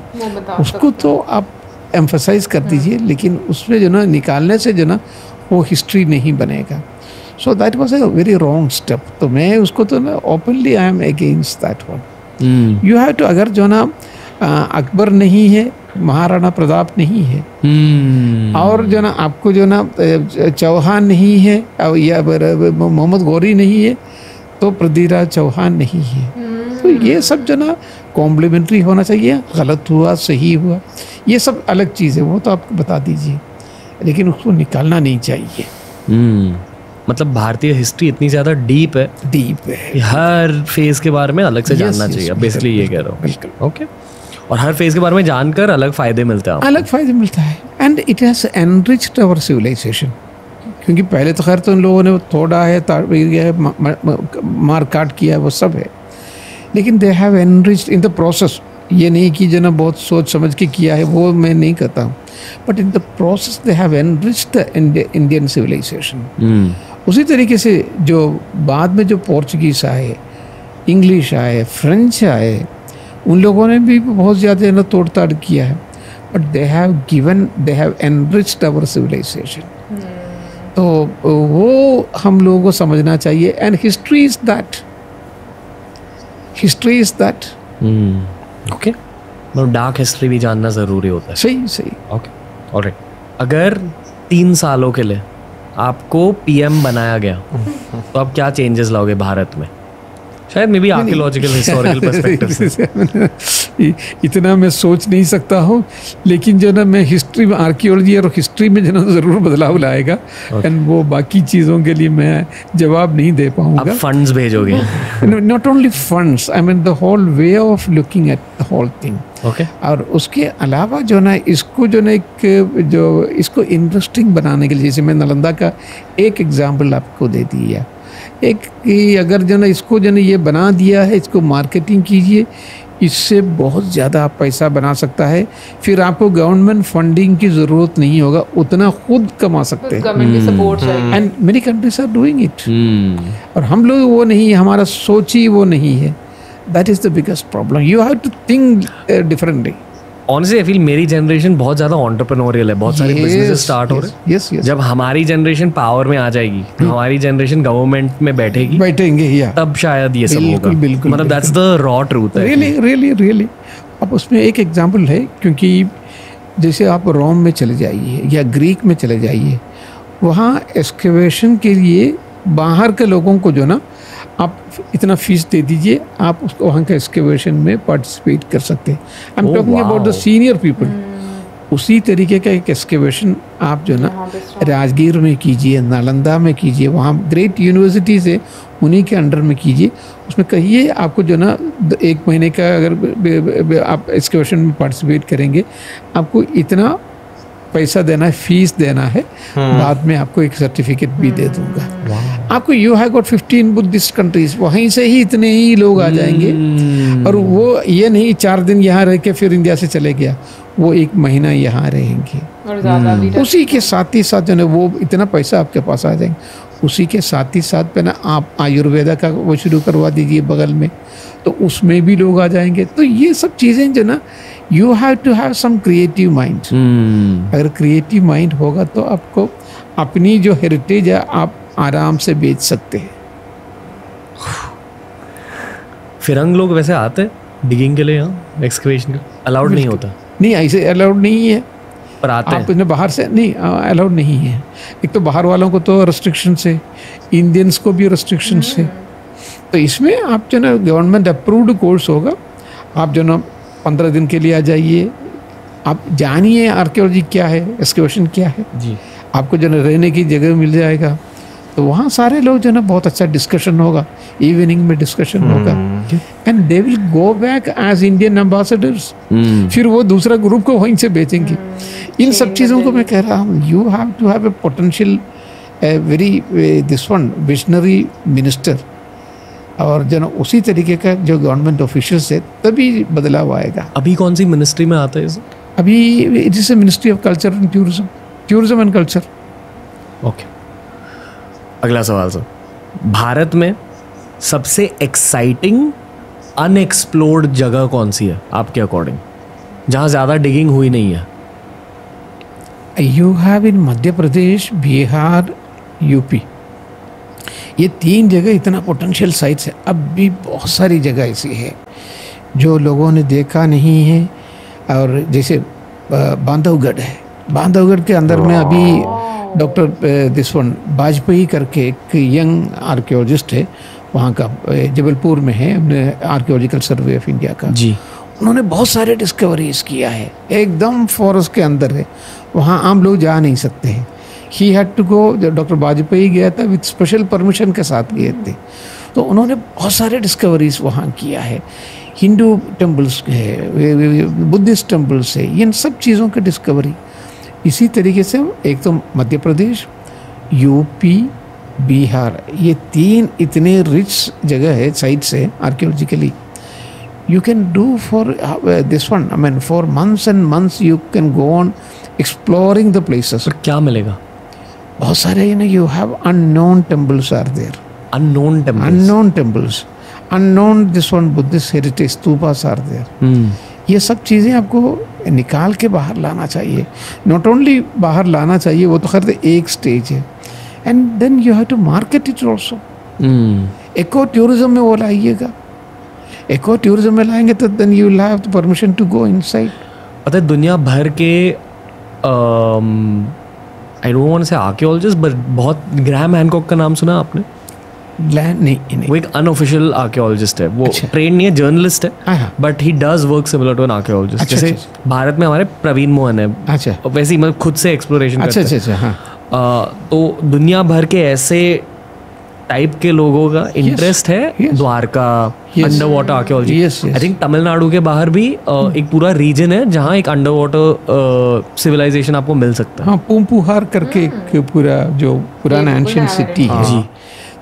उसको तो आप एम्फसाइज कर दीजिए, लेकिन उसमें जो ना निकालने से जो ना वो हिस्ट्री नहीं बनेगा। So that was a very wrong step. तो मैं उसको तो ना openly I am against that one. You have to, अगर जो ना अकबर नहीं है, महाराणा प्रताप नहीं है, और जो ना आपको जो ना चौहान नहीं है या मोहम्मद गौरी नहीं है, तो पृथ्वीराज चौहान नहीं है। तो ये सब जो ना कॉम्प्लीमेंट्री होना चाहिए। गलत हुआ सही हुआ ये सब अलग चीज़ है, वो तो आप बता दीजिए, लेकिन उसको निकालना नहीं चाहिए। मतलब भारतीय हिस्ट्री इतनी ज़्यादा डीप है हर फेज के बारे में अलग से जानना चाहिए, बेसिकली ये कह रहा हूँ। बिल्कुल ओके। और हर फेज के बारे में जानकर अलग फ़ायदे मिलते हैं, and it has enriched our civilisation. क्योंकि पहले तो खैर तो उन लोगों ने तोड़ा है, मार काट किया है, वो सब है, लेकिन दे have enriched in the process. ये नहीं कि जो ना बहुत सोच समझ के किया है, वो मैं नहीं कहता हूँ, but in the process they have enriched the Indian civilisation. उसी तरीके से जो बाद में जो पोर्चुगीज़ आए, इंग्लिश आए, फ्रेंच आए, उन लोगों ने भी बहुत ज़्यादा ना तोड़ ताड़ किया है, but they have enriched our civilisation. तो वो हम लोगों को समझना चाहिए, and history is that. Okay, मतलब डार्क हिस्ट्री भी जानना ज़रूरी होता है। सही। Okay, alright. अगर 3 सालों के लिए आपको पीएम बनाया गया तो आप क्या चेंजेस लाओगे भारत में? शायद may be archaeological historical perspective से। इतना मैं सोच नहीं सकता हूँ, लेकिन जो ना मैं हिस्ट्री में, आर्कियोलॉजी और हिस्ट्री में जो ना ज़रूर बदलाव लाएगा, एंड वो बाकी चीज़ों के लिए मैं जवाब नहीं दे पाऊँगा। आप फंड्स भेजोगे? Not only funds, I mean the whole way of looking at the whole thing. Okay. और उसके अलावा जो ना इसको जो ना इसको इंटरेस्टिंग बनाने के लिए, जैसे मैं नालंदा का एक एग्जाम्पल आपको दे दिया, एक कि अगर जो ना इसको जो ना ये बना दिया है, इसको मार्केटिंग कीजिए, इससे बहुत ज़्यादा आप पैसा बना सकता है, फिर आपको गवर्नमेंट फंडिंग की ज़रूरत नहीं होगा, उतना खुद कमा सकते हैं। And many countries are doing it, और हम लोग वो नहीं है, हमारा सोच ही वो नहीं है। That is the biggest problem. You have to think differently. Honestly I feel मेरी जनरेशन बहुत ज़्यादा एंटरप्रेन्योरियल है, बहुत सारे बिजनेसेस स्टार्ट हो रहे हैं। जब हमारी जनरेशन पावर में आ जाएगी, हमारी जनरेशन गवर्नमेंट में बैठेंगे, तब शायद ये सब होगा। मतलब दैट्स द रॉ ट्रूथ है। रियली। अब उसमें एक एग्जांपल है, क्योंकि जैसे आप रोम में चले जाइए या ग्रीक में चले जाइए, वहाँ एक्सकेवेशन के लिए बाहर के लोगों को जो ना आप इतना फीस दे दीजिए, आप उसको वहाँ के एक्सकेवेशन में पार्टिसिपेट कर सकते हैं। I am talking about the senior people. उसी तरीके का एक एक्सकेवेशन आप जो ना राजगीर में कीजिए, नालंदा में कीजिए, वहाँ ग्रेट यूनिवर्सिटीज़ है उन्हीं के अंडर में कीजिए। उसमें कहिए आपको जो ना 1 महीने का अगर आप एक्सकेवेशन में पार्टिसिपेट करेंगे, आपको इतना पैसा देना है, फीस देना है, बाद में आपको एक सर्टिफिकेट भी दे दूंगा। आपको you have got 15 Buddhist countries, वहीं से ही इतने ही लोग आ जाएंगे। और वो ये नहीं 4 दिन यहाँ रह के फिर इंडिया से चले गया, वो 1 महीना यहाँ रहेंगे। उसी के साथ ही साथ जो है वो इतना पैसा आपके पास आ जाएंगे। उसी के साथ ही साथ पे ना आप आयुर्वेदा का वो शुरू करवा दीजिए बगल में, तो उसमें भी लोग आ जाएंगे। तो ये सब चीज़ें जो ना, you have to have some creative mind. अगर क्रिएटिव माइंड होगा तो आपको अपनी जो हेरिटेज है आप आराम से बेच सकते हैं। फिरंग लोग वैसे आते डिगिंग के लिए यहाँ एक्सकवेशन का अलाउड नहीं होता? नहीं, ऐसे अलाउड नहीं है, पर आते आप इन्हें बाहर से नहीं अलाउड नहीं है। एक तो बाहर वालों को तो रेस्ट्रिक्शन है, इंडियंस को भी रेस्ट्रिक्शन है। तो इसमें आप जो ना गवर्नमेंट अप्रूव्ड कोर्स होगा, आप जो ना 15 दिन के लिए आ जाइए, आप जानिए आर्कियोलॉजी क्या है, एक्सकेवेशन क्या है जी। आपको जो ना रहने की जगह मिल जाएगा, तो वहाँ सारे लोग जो ना बहुत अच्छा डिस्कशन होगा, इवनिंग में डिस्कशन होगा, and they will go back as Indian ambassadors. फिर वो दूसरा ग्रुप को वहीं से बेचेंगे। इन सब चीज़ों को मैं कह रहा हूँ, you have to have a potential very this one visionary minister, और जो ना उसी तरीके का जो गवर्नमेंट ऑफिशियल्स है, तभी बदलाव आएगा। अभी कौन सी मिनिस्ट्री में आता है इसे? अभी it is ministry of culture and tourism, tourism and culture. Okay, अगला सवाल सर, भारत में सबसे एक्साइटिंग अनएक्सप्लोर्ड जगह कौन सी है आपके अकॉर्डिंग, जहाँ ज़्यादा डिगिंग हुई नहीं है? You have in Madhya Pradesh, Bihar, UP, ये 3 जगह इतना पोटेंशियल साइट्स है। अब भी बहुत सारी जगह ऐसी है जो लोगों ने देखा नहीं है। और जैसे बांधवगढ़ है, बांधवगढ़ के अंदर में अभी डॉक्टर दिस वन वाजपेयी करके एक यंग आर्कियोलॉजिस्ट है, वहाँ का जबलपुर में है, आर्कियोलॉजिकल सर्वे ऑफ इंडिया का जी। उन्होंने बहुत सारे डिस्कवरीज किया है, एकदम फॉरेस्ट के अंदर है, वहाँ आम लोग जा नहीं सकते हैं। ही हैड टू गो, जब डॉक्टर वाजपेयी गया था विद स्पेशल परमिशन के साथ गए थे, तो उन्होंने बहुत सारे डिस्कवरीज वहाँ किया है। हिंदू टेम्पल्स है, बुद्धिस्ट टेम्पल्स है, इन सब चीज़ों की डिस्कवरी। इसी तरीके से एक तो मध्य प्रदेश, यूपी, बिहार, ये 3 इतने रिच जगह है, साइट्स है archaeologically. You can do for this one, I mean for months and months you can go on exploring the places. क्या मिलेगा? बहुत सारे, you have unknown temples are there. Unknown temples. Unknown temples. Unknown this one Buddhist heritage stupas are there. ये सब चीज़ें आपको निकाल के बाहर लाना चाहिए। नॉट ओनली बाहर लाना चाहिए, वो तो खैर एक स्टेज है, and then you have to market it also. Eco tourism में वो लाइएगा, इको टूरिज्म में लाएंगे तो then you will have the permission to go inside. पता है दुनिया भर के I don't want to say archaeologist, but बहुत, ग्रैहम हैनकॉक का नाम सुना आपने? नहीं। वो एक अनऑफिशियल आर्कियोलॉजिस्ट है, वो ट्रेन नहीं है, जर्नलिस्ट है, but he does work similar to an archaeologist. जैसे भारत में हमारे प्रवीण मोहन है, अच्छा, वैसे ही मतलब खुद से एक्सप्लोरेशन करते हैं। तो दुनिया भर के ऐसे टाइप के लोगों का इंटरेस्ट है Dwarka, under water archaeology. I think Tamil Nadu के बाहर भी एक पूरा रीजन है जहाँ एक अंडर वाटर सिविलाइजेशन आपको मिल सकता है। हाँ, पूंपुहार करके एक पूरा जो पुराना एंशिएंट सिटी है जी।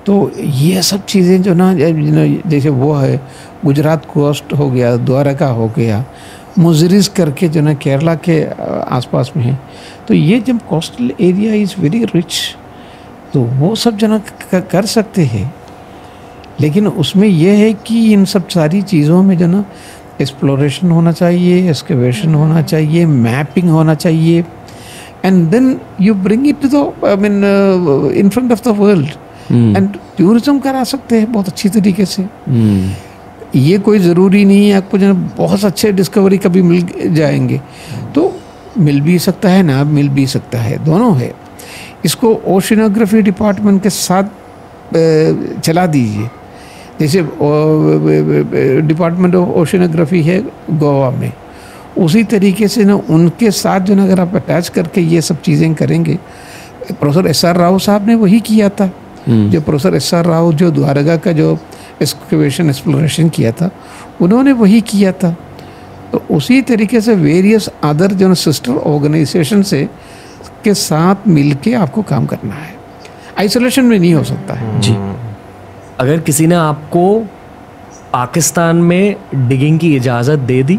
तो ये सब चीज़ें जो ना, जैसे वो है गुजरात कोस्ट हो गया, द्वारका हो गया, मुजरिस करके जो ना केरला के आसपास में है। तो ये जब coastal area is very rich, तो वो सब जो ना कर सकते हैं, लेकिन उसमें यह है कि इन सब सारी चीज़ों में जो ना एक्सप्लोरेशन होना चाहिए, एक्सकेवेशन होना चाहिए, मैपिंग होना चाहिए, and then you bring it to the, I mean in front of the world, and tourism करा सकते हैं बहुत अच्छी तरीके से। ये कोई ज़रूरी नहीं है आपको जो बहुत अच्छे डिस्कवरी कभी मिल जाएंगे, तो मिल भी सकता है ना मिल भी सकता है, दोनों है। इसको ओशिनोग्राफी डिपार्टमेंट के साथ चला दीजिए। जैसे डिपार्टमेंट ऑफ ओशिनोग्राफी है गोवा में, उसी तरीके से ना उनके साथ जो ना अगर आप अटैच करके ये सब चीज़ें करेंगे, प्रोफेसर एस.आर. राव साहब ने वही किया था। जो प्रोफेसर एस.आर. राव जो द्वारका का जो एक्सप्लोरेशन किया था, उन्होंने वही किया था। तो उसी तरीके से वेरियस अदर जो सिस्टर ऑर्गेनाइजेशन से के साथ मिलके आपको काम करना है, आइसोलेशन में नहीं हो सकता है। जी, अगर किसी ने आपको पाकिस्तान में डिगिंग की इजाज़त दे दी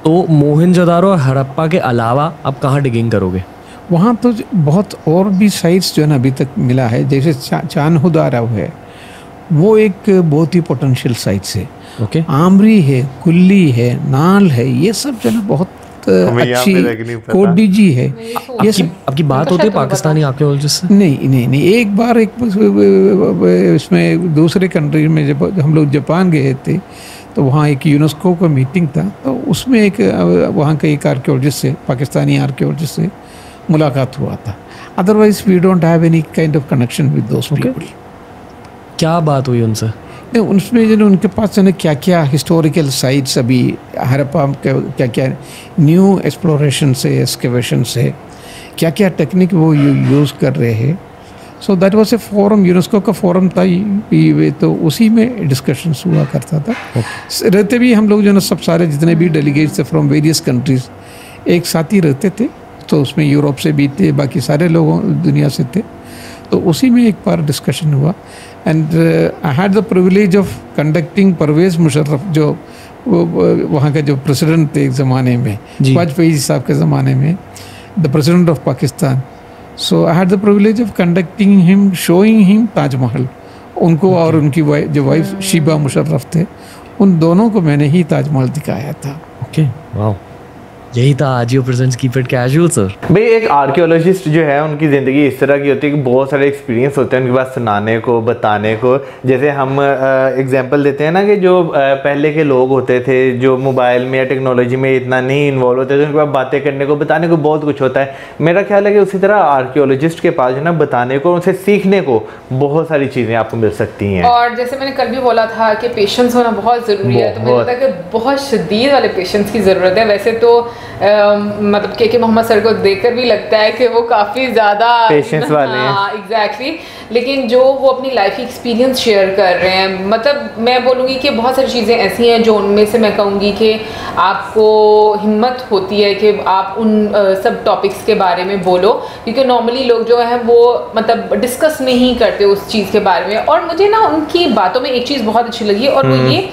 तो मोहनजोदारो और हड़प्पा के अलावा आप कहाँ डिगिंग करोगे? वहाँ तो बहुत और भी साइट्स जो है ना अभी तक मिला है, जैसे चानहुदारा है, वो एक बहुत ही पोटेंशियल साइट्स है। ओके, आमरी है, कुल्ली है, नाल है, ये सब जो है बहुत अच्छी, कोडीजी है, ये सब। आपकी बात होती है पाकिस्तानी आर्कियोलॉजिस्ट से? नहीं, एक बार इसमें दूसरे कंट्री में जब हम लोग जापान गए थे तो वहाँ एक यूनेस्को का मीटिंग था, तो उसमें एक वहाँ के एक आर्कियोलॉजिस्ट से, पाकिस्तानी आर्कियोलॉजिस्ट से मुलाकात हुआ था। Otherwise we don't have any kind of connection with those people. क्या बात हुई उनसे? उसमें जो उनके पास जो है क्या क्या हिस्टोरिकल साइट्स अभी हड़प्पा क्या क्या न्यू एक्सप्लोरेशन से, एक्सकेवेशन से क्या क्या टेक्निक वो यूज़ कर रहे हैं। सो that was a forum, UNESCO का फोरम था, तो उसी में डिस्कशंस हुआ करता था। रहते भी हम लोग जो है सब सारे जितने भी डेलीगेट्स थे फ्रॉम वेरियस कंट्रीज एक साथ ही रहते थे, तो उसमें यूरोप से भी थे, बाकी सारे लोगों दुनिया से थे, तो उसी में एक बार डिस्कशन हुआ। And I had the privilege of conducting Pervez Musharraf, जो वहाँ के जो प्रेसिडेंट थे एक ज़माने में, वाजपेयी साहब के ज़माने में, the president of Pakistan. So I had the privilege of conducting him, showing him Taj Mahal. उनको और उनकी जो वाइफ शीबा मुशर्रफ थे, उन दोनों को मैंने ही ताजमहल दिखाया था। ओके, वाओ, यही था Ajio presents keep it casual. Sir भाई, एक आर्कियोलॉजिस्ट जो है उनकी ज़िंदगी इस तरह की होती है कि बहुत सारे एक्सपीरियंस होते हैं उनके पास सुनाने को, बताने को। जैसे हम एग्जांपल देते हैं ना कि जो पहले के लोग होते थे जो मोबाइल में या टेक्नोलॉजी में इतना नहीं इन्वॉल्व होते थे, उनके पास बातें करने को, बताने को बहुत कुछ होता है। मेरा ख्याल है कि उसी तरह आर्कियोलॉजिस्ट के पास जो ना बताने को, उनसे सीखने को बहुत सारी चीज़ें आपको मिल सकती हैं। और जैसे मैंने कल भी बोला था कि पेशेंस होना बहुत ज़रूरी है, तो मुझे लगता है कि बहुत शदीद वाले पेशेंस की ज़रूरत है। वैसे तो मतलब के मोहम्मद सर को देखकर भी लगता है कि वो काफ़ी ज़्यादा पेशेंस वाले हैं। हाँ, एग्जैक्टली। लेकिन जो वो अपनी लाइफ की एक्सपीरियंस शेयर कर रहे हैं, मतलब मैं बोलूँगी कि बहुत सारी चीज़ें ऐसी हैं जो उनमें से मैं कहूँगी कि आपको हिम्मत होती है कि आप उन सब टॉपिक्स के बारे में बोलो, क्योंकि नॉर्मली लोग जो है वो मतलब डिस्कस नहीं करते उस चीज़ के बारे में। और मुझे ना उनकी बातों में एक चीज़ बहुत अच्छी लगी, और वो ये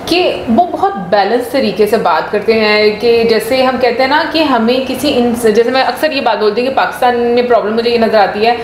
कि वो बहुत बैलेंस तरीके से बात करते हैं। कि जैसे हम कहते हैं ना कि हमें किसी जैसे मैं अक्सर ये बात बोलती हूँ कि पाकिस्तान में प्रॉब्लम मुझे ये नज़र आती है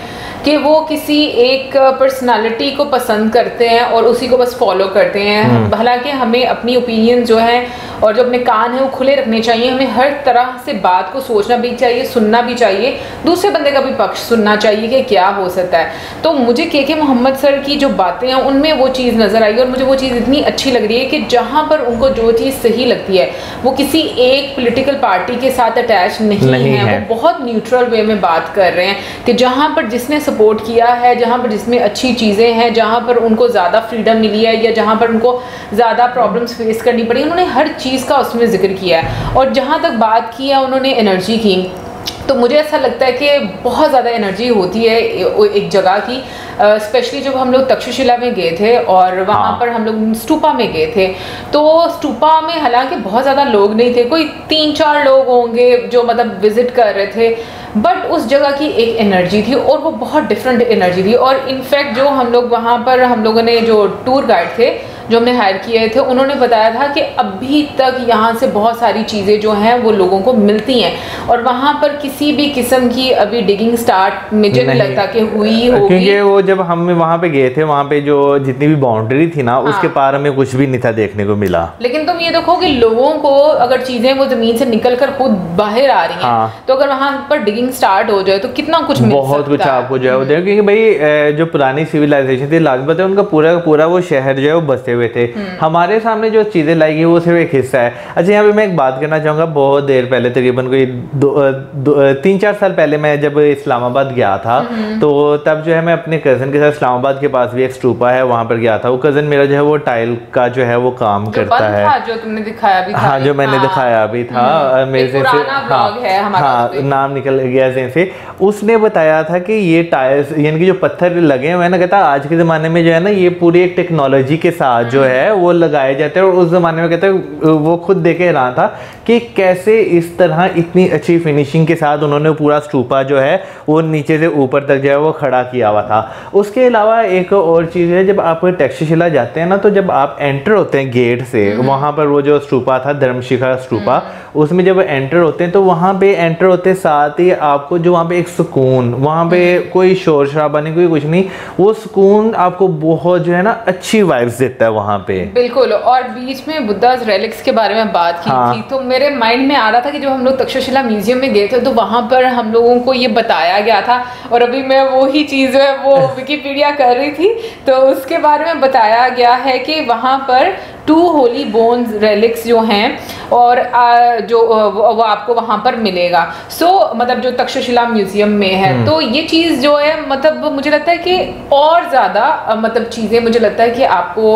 कि वो किसी एक पर्सनालिटी को पसंद करते हैं और उसी को बस फॉलो करते हैं। हालांकि हमें अपनी ओपिनियन जो है और जो अपने कान है वो खुले रखने चाहिए। हमें हर तरह से बात को सोचना भी चाहिए, सुनना भी चाहिए, दूसरे बंदे का भी पक्ष सुनना चाहिए कि क्या हो सकता है। तो मुझे के मोहम्मद सर की जो बातें हैं उनमें वो चीज़ नज़र आई, और मुझे वो चीज़ इतनी अच्छी लग रही है कि जहाँ पर उनको जो चीज़ सही लगती है वो किसी एक पॉलिटिकल पार्टी के साथ अटैच नहीं है। वो बहुत न्यूट्रल वे में बात कर रहे हैं कि जहाँ पर जिसने सपोर्ट किया है, जहाँ पर जिसमें अच्छी चीज़ें हैं, जहाँ पर उनको ज़्यादा फ्रीडम मिली है या जहाँ पर उनको ज़्यादा प्रॉब्लम्स फेस करनी पड़ी, उन्होंने हर चीज़ का उसमें जिक्र किया है। और जहाँ तक बात की है उन्होंने एनर्जी की, तो मुझे ऐसा लगता है कि बहुत ज़्यादा एनर्जी होती है एक जगह की। स्पेशली जब हम लोग तक्षशिला में गए थे और वहाँ पर हम लोग स्टूपा में गए थे, तो स्टूपा में हालांकि बहुत ज़्यादा लोग नहीं थे, कोई 3-4 लोग होंगे जो मतलब विज़िट कर रहे थे, बट उस जगह की एक एनर्जी थी और वो बहुत डिफरेंट एनर्जी थी। और इनफैक्ट जो हम लोग वहाँ पर, हम लोगों ने जो टूर गाइड थे जो हमने हायर किए थे, उन्होंने बताया था कि अभी तक यहाँ से बहुत सारी चीज़ें जो हैं वो लोगों को मिलती हैं, और वहाँ पर किसी भी किस्म की अभी डिगिंग स्टार्ट मुझे नहीं लगता कि हुई होगी, क्योंकि वो जब हम वहाँ पे गए थे, वहाँ पे जो जितनी भी बाउंड्री थी ना, उसके पार हमें कुछ भी नहीं था देखने को मिला। लेकिन तुम ये देखो कि लोगों को अगर चीज़ें वो ज़मीन से निकल कर खुद बाहर आ रही हैं, तो अगर वहाँ पर डिगिंग स्टार्ट हो जाए तो कितना कुछ मिल सकता है। बहुत कुछ आपको जो है वो देखो, क्योंकि भाई जो पुरानी सिविलाइजेशन थी, लाजमत है उनका पूरा वो शहर जो है वो बसे हुए थे। हमारे सामने जो चीज़ें लाई गई वो सिर्फ एक हिस्सा है। अच्छा, यहाँ पे मैं एक बात करना चाहूँगा, बहुत देर पहले तकरीबन कोई 3-4 साल पहले मैं जब इस्लामाबाद गया था, तो तब जो है मैं अपने कज़न के साथ इस्लामाबाद के पास भी एक स्टूपा है वहाँ पर गया था। वो कज़न मेरा जो है वो टाइल का जो है वो काम करता है, जो तुमने दिखाया भी था। हाँ, जो मैंने दिखाया भी था, मेरे से हाँ नाम निकल गया से। उसने बताया था कि ये टाइल्स यानी कि जो पत्थर लगे हुए हैं ना, कहता आज के ज़माने में जो है ना ये पूरी एक टेक्नोलॉजी के साथ जो है वो लगाए जाते हैं। और उस ज़माने में कहते हैं वो खुद देखे रहा था कि कैसे इस तरह इतनी अच्छी फिनिशिंग के साथ उन्होंने पूरा स्टूपा जो है वो नीचे से ऊपर तक जो है वो खड़ा किया हुआ था। उसके अलावा एक और चीज़ है, जब आप तक्षशिला जाते हैं ना, तो जब आप एंटर होते हैं गेट से, वहाँ पर वो जो स्टूपा था धर्मशिखा स्टूपा, उसमें जब एंटर होते हैं तो वहाँ पे एंटर होते साथ ही आपको जो वहाँ पे एक सुकून, वहाँ पे कोई शोर शराबा नहीं, कोई कुछ नहीं, वो सुकून आपको बहुत जो है ना अच्छी वाइब्स देता है वहाँ पे। बिल्कुल। और बीच में बुद्धास रेलिक्स के बारे में बात की थी, तो मेरे माइंड में आ रहा था कि जब हम लोग तक्षशिला म्यूजियम में गए थे तो वहाँ पर हम लोगों को ये बताया गया था, और अभी मैं वही चीज़ है वो विकिपीडिया कर रही थी, तो उसके बारे में बताया गया है कि वहाँ पर 2 होली बोन्स रेलिक्स जो हैं, और जो वो आपको वहाँ पर मिलेगा। मतलब जो तक्षशिला म्यूजियम में है, तो ये चीज़ जो है मतलब मुझे लगता है कि और ज़्यादा मतलब चीज़ें मुझे लगता है कि आपको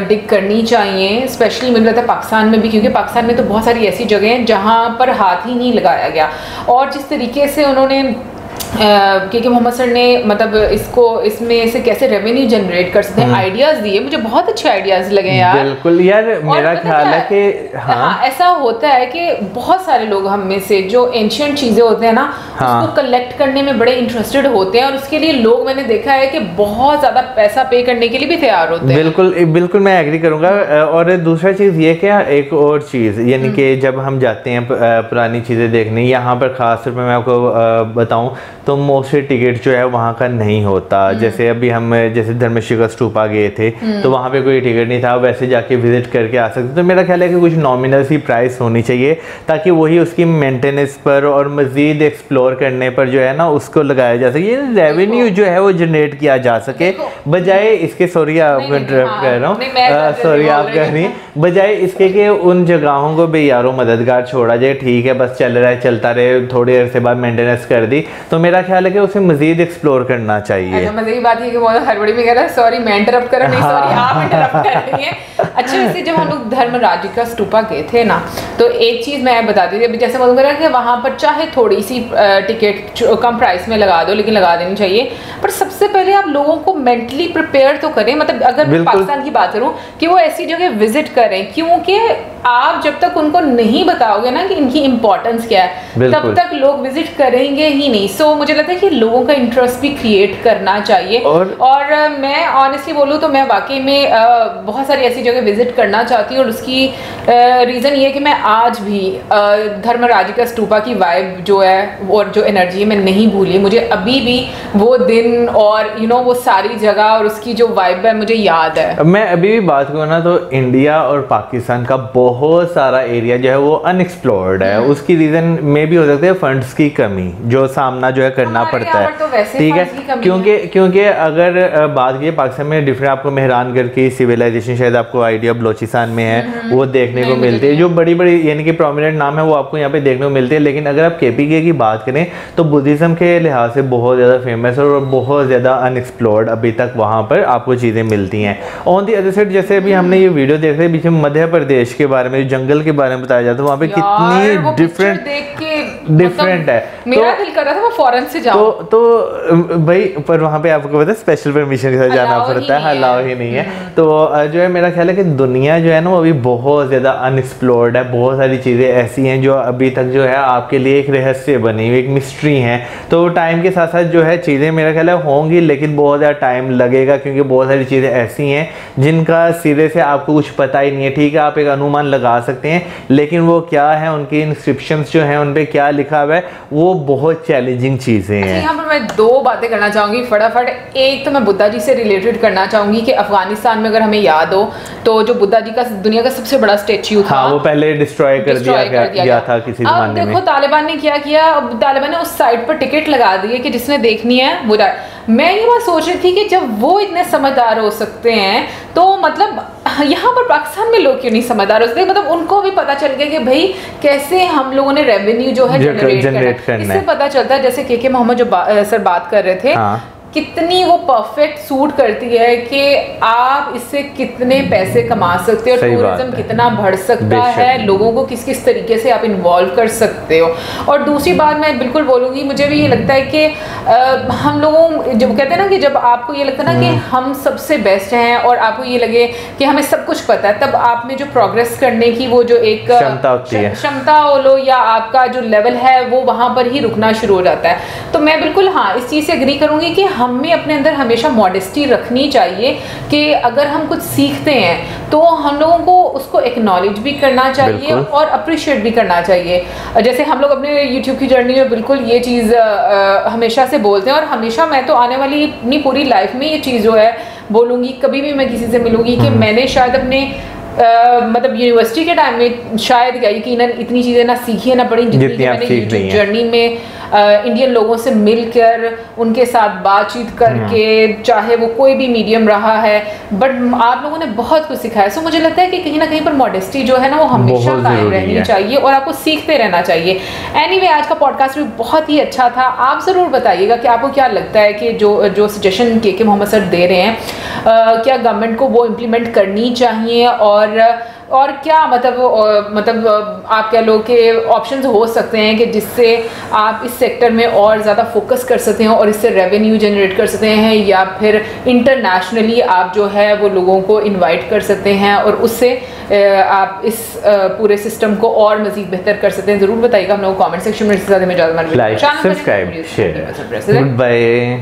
डिग करनी चाहिए, स्पेशली मुझे लगता है पाकिस्तान में भी, क्योंकि पाकिस्तान में तो बहुत सारी ऐसी जगह हैं जहाँ पर हाथ ही नहीं लगाया गया। और जिस तरीके से उन्होंने के मोहम्मद सर ने मतलब इसमें से कैसे रेवेन्यू जनरेट कर सकते हैं आइडियाज दिए, मुझे बहुत अच्छे आइडियाज लगे यार। बिल्कुल यार, मेरा ख्याल है कि हाँ, ऐसा होता है कि बहुत सारे लोग हम में से जो एंशिएंट चीजें होते हैं ना, उसको कलेक्ट करने में बड़े इंटरेस्टेड होते हैं, और उसके लिए लोग मैंने देखा है कि बहुत ज्यादा पैसा पे करने के लिए भी तैयार होते हैं। बिल्कुल बिल्कुल, मैं एग्री करूंगा। और दूसरा चीज़ ये क्या, एक और चीज़ यानी कि जब हम जाते हैं पुरानी चीज़ें देखने, यहाँ पर खास तौर पर मैं आपको बताऊँ तो मोस्टली टिकट जो है वहाँ का नहीं होता। जैसे अभी हम जैसे धर्मशिखा स्टूपा गए थे तो वहाँ पे कोई टिकट नहीं था, वैसे जाके विजिट करके आ सकते। तो मेरा ख्याल है कि कुछ नॉमिनल सी प्राइस होनी चाहिए, ताकि वही उसकी मेंटेनेंस पर और मज़ीद एक्सप्लोर करने पर जो है ना उसको लगाया जा सके, रेवेन्यू जो है वो जनरेट किया जा सके, बजाय इसके सॉरी आप इंटरप्ट कर रहा हूँ, सॉरी आप कह रही, बजाय इसके कि उन जगहों को भी यारों मददगार छोड़ा जाए, ठीक है बस चल रहा है चलता रहे, थोड़ी देर से बाद मेंटेनेंस कर दी, तो मेरा ख्याल है कि उसे मजीद एक्सप्लोर करना चाहिए। अच्छा, मजे की बात है कि वो हड़बड़ी में कह रहा है सॉरी मैं इंटरप्ट कर रहा, नहीं सॉरी आप इंटरप्ट कर रही हैं। अच्छा, वैसे जब हम लोग धर्मराजिका स्टूपा गए थे ना, तो एक चीज़ मैं बताती थी, जैसे बोल रहा है कि वहाँ पर चाहे थोड़ी सी टिकट कम प्राइस में लगा दो, लेकिन लगा देनी चाहिए, पर सबसे पहले आप लोगों को मेंटली प्रिपेयर तो करें। मतलब अगर मैं पाकिस्तान की बात करूँ कि वो ऐसी जगह विजिट करें, क्योंकि आप जब तक उनको नहीं बताओगे ना कि इनकी इंपॉर्टेंस क्या है, तब तक लोग विजिट करेंगे ही नहीं। सो मुझे लगता है कि लोगों का इंटरेस्ट भी क्रिएट करना चाहिए। और मैं ऑनेस्टली बोलूँ तो मैं वाकई में बहुत सारी ऐसी जगह विजिट करना चाहती हूँ, और उसकी रीज़न ये है कि मैं आज भी धर्मराजिका स्टूपा की वाइब जो है और जो एनर्जी है मैं नहीं भूली। मुझे अभी भी वो दिन और वो सारी जगह और उसकी जो वाइब है मुझे याद है। मैं अभी भी बात करूँ ना तो इंडिया और पाकिस्तान का बहुत सारा एरिया जो है वो अनएक्सप्लोर्ड है। उसकी रीज़न में भी हो सकती है फंड्स की कमी, जो सामना जो है करना पड़ता है, तो ठीक है। क्योंकि अगर बात की पाकिस्तान में डिफरेंट, आपको मेहरानगढ़ की सिविलाइजेशन शायद आपको आइडिया बलोचिस्तान में है, वो देखने को मिलती है, जो बड़ी बड़ी यानी कि प्रोमिनेंट नाम है वो आपको यहाँ पे देखने को मिलते हैं। लेकिन अगर आप KPK की बात करें तो बुद्धिज़्म के लिहाज से बहुत ज़्यादा फेमस है और बहुत ज़्यादा अनएक्सप्लोर्ड अभी तक वहाँ पर आपको चीज़ें मिलती हैं। ऑन दी अदर साइड, जैसे अभी हमने ये वीडियो देख रहे बीच में मध्य प्रदेश के बारे में, जंगल के बारे में बताया जाता है, वहाँ पे कितनी डिफरेंट है। मेरा दिल कर रहा था वो फॉरेन से जाओ, तो भाई पर वहाँ पे आपको पता है स्पेशल परमिशन के साथ जाना पड़ता है, अलाउ ही नहीं है। तो जो है मेरा ख्याल है कि दुनिया जो है ना वो अभी बहुत ज़्यादा अनएक्सप्लोर्ड है। बहुत सारी चीज़ें ऐसी हैं जो अभी तक जो है आपके लिए एक रहस्य बनी हुई, एक मिस्ट्री है। तो टाइम के साथ साथ जो है चीज़ें मेरा ख्याल है होंगी, लेकिन बहुत ज़्यादा टाइम लगेगा, क्योंकि बहुत सारी चीज़ें ऐसी हैं जिनका सिरे से आपको कुछ पता ही नहीं है। ठीक है, आप एक अनुमान अनुमान लगा सकते हैं, लेकिन वो क्या है, उनके इंस्क्रिप्शंस जो हैं उन पे क्या लिखा हुआ है, वो बहुत चैलेंजिंग चीज़ें हैं। यहाँ पर मैं दो बातें करना चाहूँगी फटाफट। एक तो मैं बुद्धा जी से रिलेटेड करना चाहूँगी कि अफगानिस्तान में अगर हमें याद हो तो जो बुद्धा जी का दुनिया का सबसे बड़ा स्टेच्यू था, हाँ, वो पहले डिस्ट्रॉय कर दिया गया था किसी ज़माने में। देखो तालिबान ने क्या किया, तालिबान ने उस साइड पर टिकट लगा दी है कि जिसने देखनी है वो जाए। मैं ये बात सोच रही थी कि जब वो इतने समझदार हो सकते हैं तो मतलब यहाँ पर पाकिस्तान में लोग क्यों नहीं समझदार हो सकते? मतलब उनको भी पता चल गया कि भाई कैसे हम लोगों ने रेवेन्यू जो है जनरेट करना है। इससे पता चलता है, जैसे के मोहम्मद जो सर बात कर रहे थे, हाँ। कितनी वो परफेक्ट सूट करती है कि आप इससे कितने पैसे कमा सकते हो, टूरिज्म कितना बढ़ सकता है, लोगों को किस किस तरीके से आप इन्वॉल्व कर सकते हो। और दूसरी बात मैं बिल्कुल बोलूँगी, मुझे भी ये लगता है कि हम लोगों जब कहते हैं ना कि जब आपको ये लगता है ना कि हम सबसे बेस्ट हैं और आपको ये लगे कि हमें सब कुछ पता है, तब आप में जो प्रोग्रेस करने की वो जो एक क्षमता बोलो या आपका जो लेवल है वो वहाँ पर ही रुकना शुरू हो जाता है। तो मैं बिल्कुल हाँ इस चीज़ से एग्री करूँगी कि हमें अपने अंदर हमेशा मॉडेस्टी रखनी चाहिए कि अगर हम कुछ सीखते हैं तो हम लोगों को उसको एक्नॉलेज भी करना चाहिए और अप्रिशिएट भी करना चाहिए। जैसे हम लोग अपने यूट्यूब की जर्नी में बिल्कुल ये चीज़ हमेशा से बोलते हैं और हमेशा मैं तो आने वाली अपनी पूरी लाइफ में ये चीज़ जो है बोलूँगी, कभी भी मैं किसी से मिलूँगी कि मैंने शायद अपने मतलब यूनिवर्सिटी के टाइम में शायद यकीनन इतनी चीज़ें ना सीखी है ना पढ़ी जितनी मैंने यूट्यूब जर्नी में इंडियन लोगों से मिलकर उनके साथ बातचीत करके, चाहे वो कोई भी मीडियम रहा है, बट आप लोगों ने बहुत कुछ सिखाया। सो मुझे लगता है कि कहीं ना कहीं पर मॉडेस्टी जो है ना वो हमेशा कायम रहनी चाहिए और आपको सीखते रहना चाहिए। एनीवे आज का पॉडकास्ट भी बहुत ही अच्छा था। आप ज़रूर बताइएगा कि आपको क्या लगता है कि जो सजेशन के मोहम्मद सर दे रहे हैं, क्या गवर्नमेंट को वो इम्प्लीमेंट करनी चाहिए और क्या मतलब आप कह लो कि ऑप्शंस हो सकते हैं कि जिससे आप इस सेक्टर में और ज़्यादा फोकस कर सकते हैं और इससे रेवेन्यू जनरेट कर सकते हैं, या फिर इंटरनेशनली आप जो है वो लोगों को इनवाइट कर सकते हैं और उससे आप इस पूरे सिस्टम को और मज़ीद बेहतर कर सकते हैं। ज़रूर बताइएगा हम लोग कमेंट सेक्शन में। इससे ज़्यादा में ज़्यादा like, subscribe, share, good bye.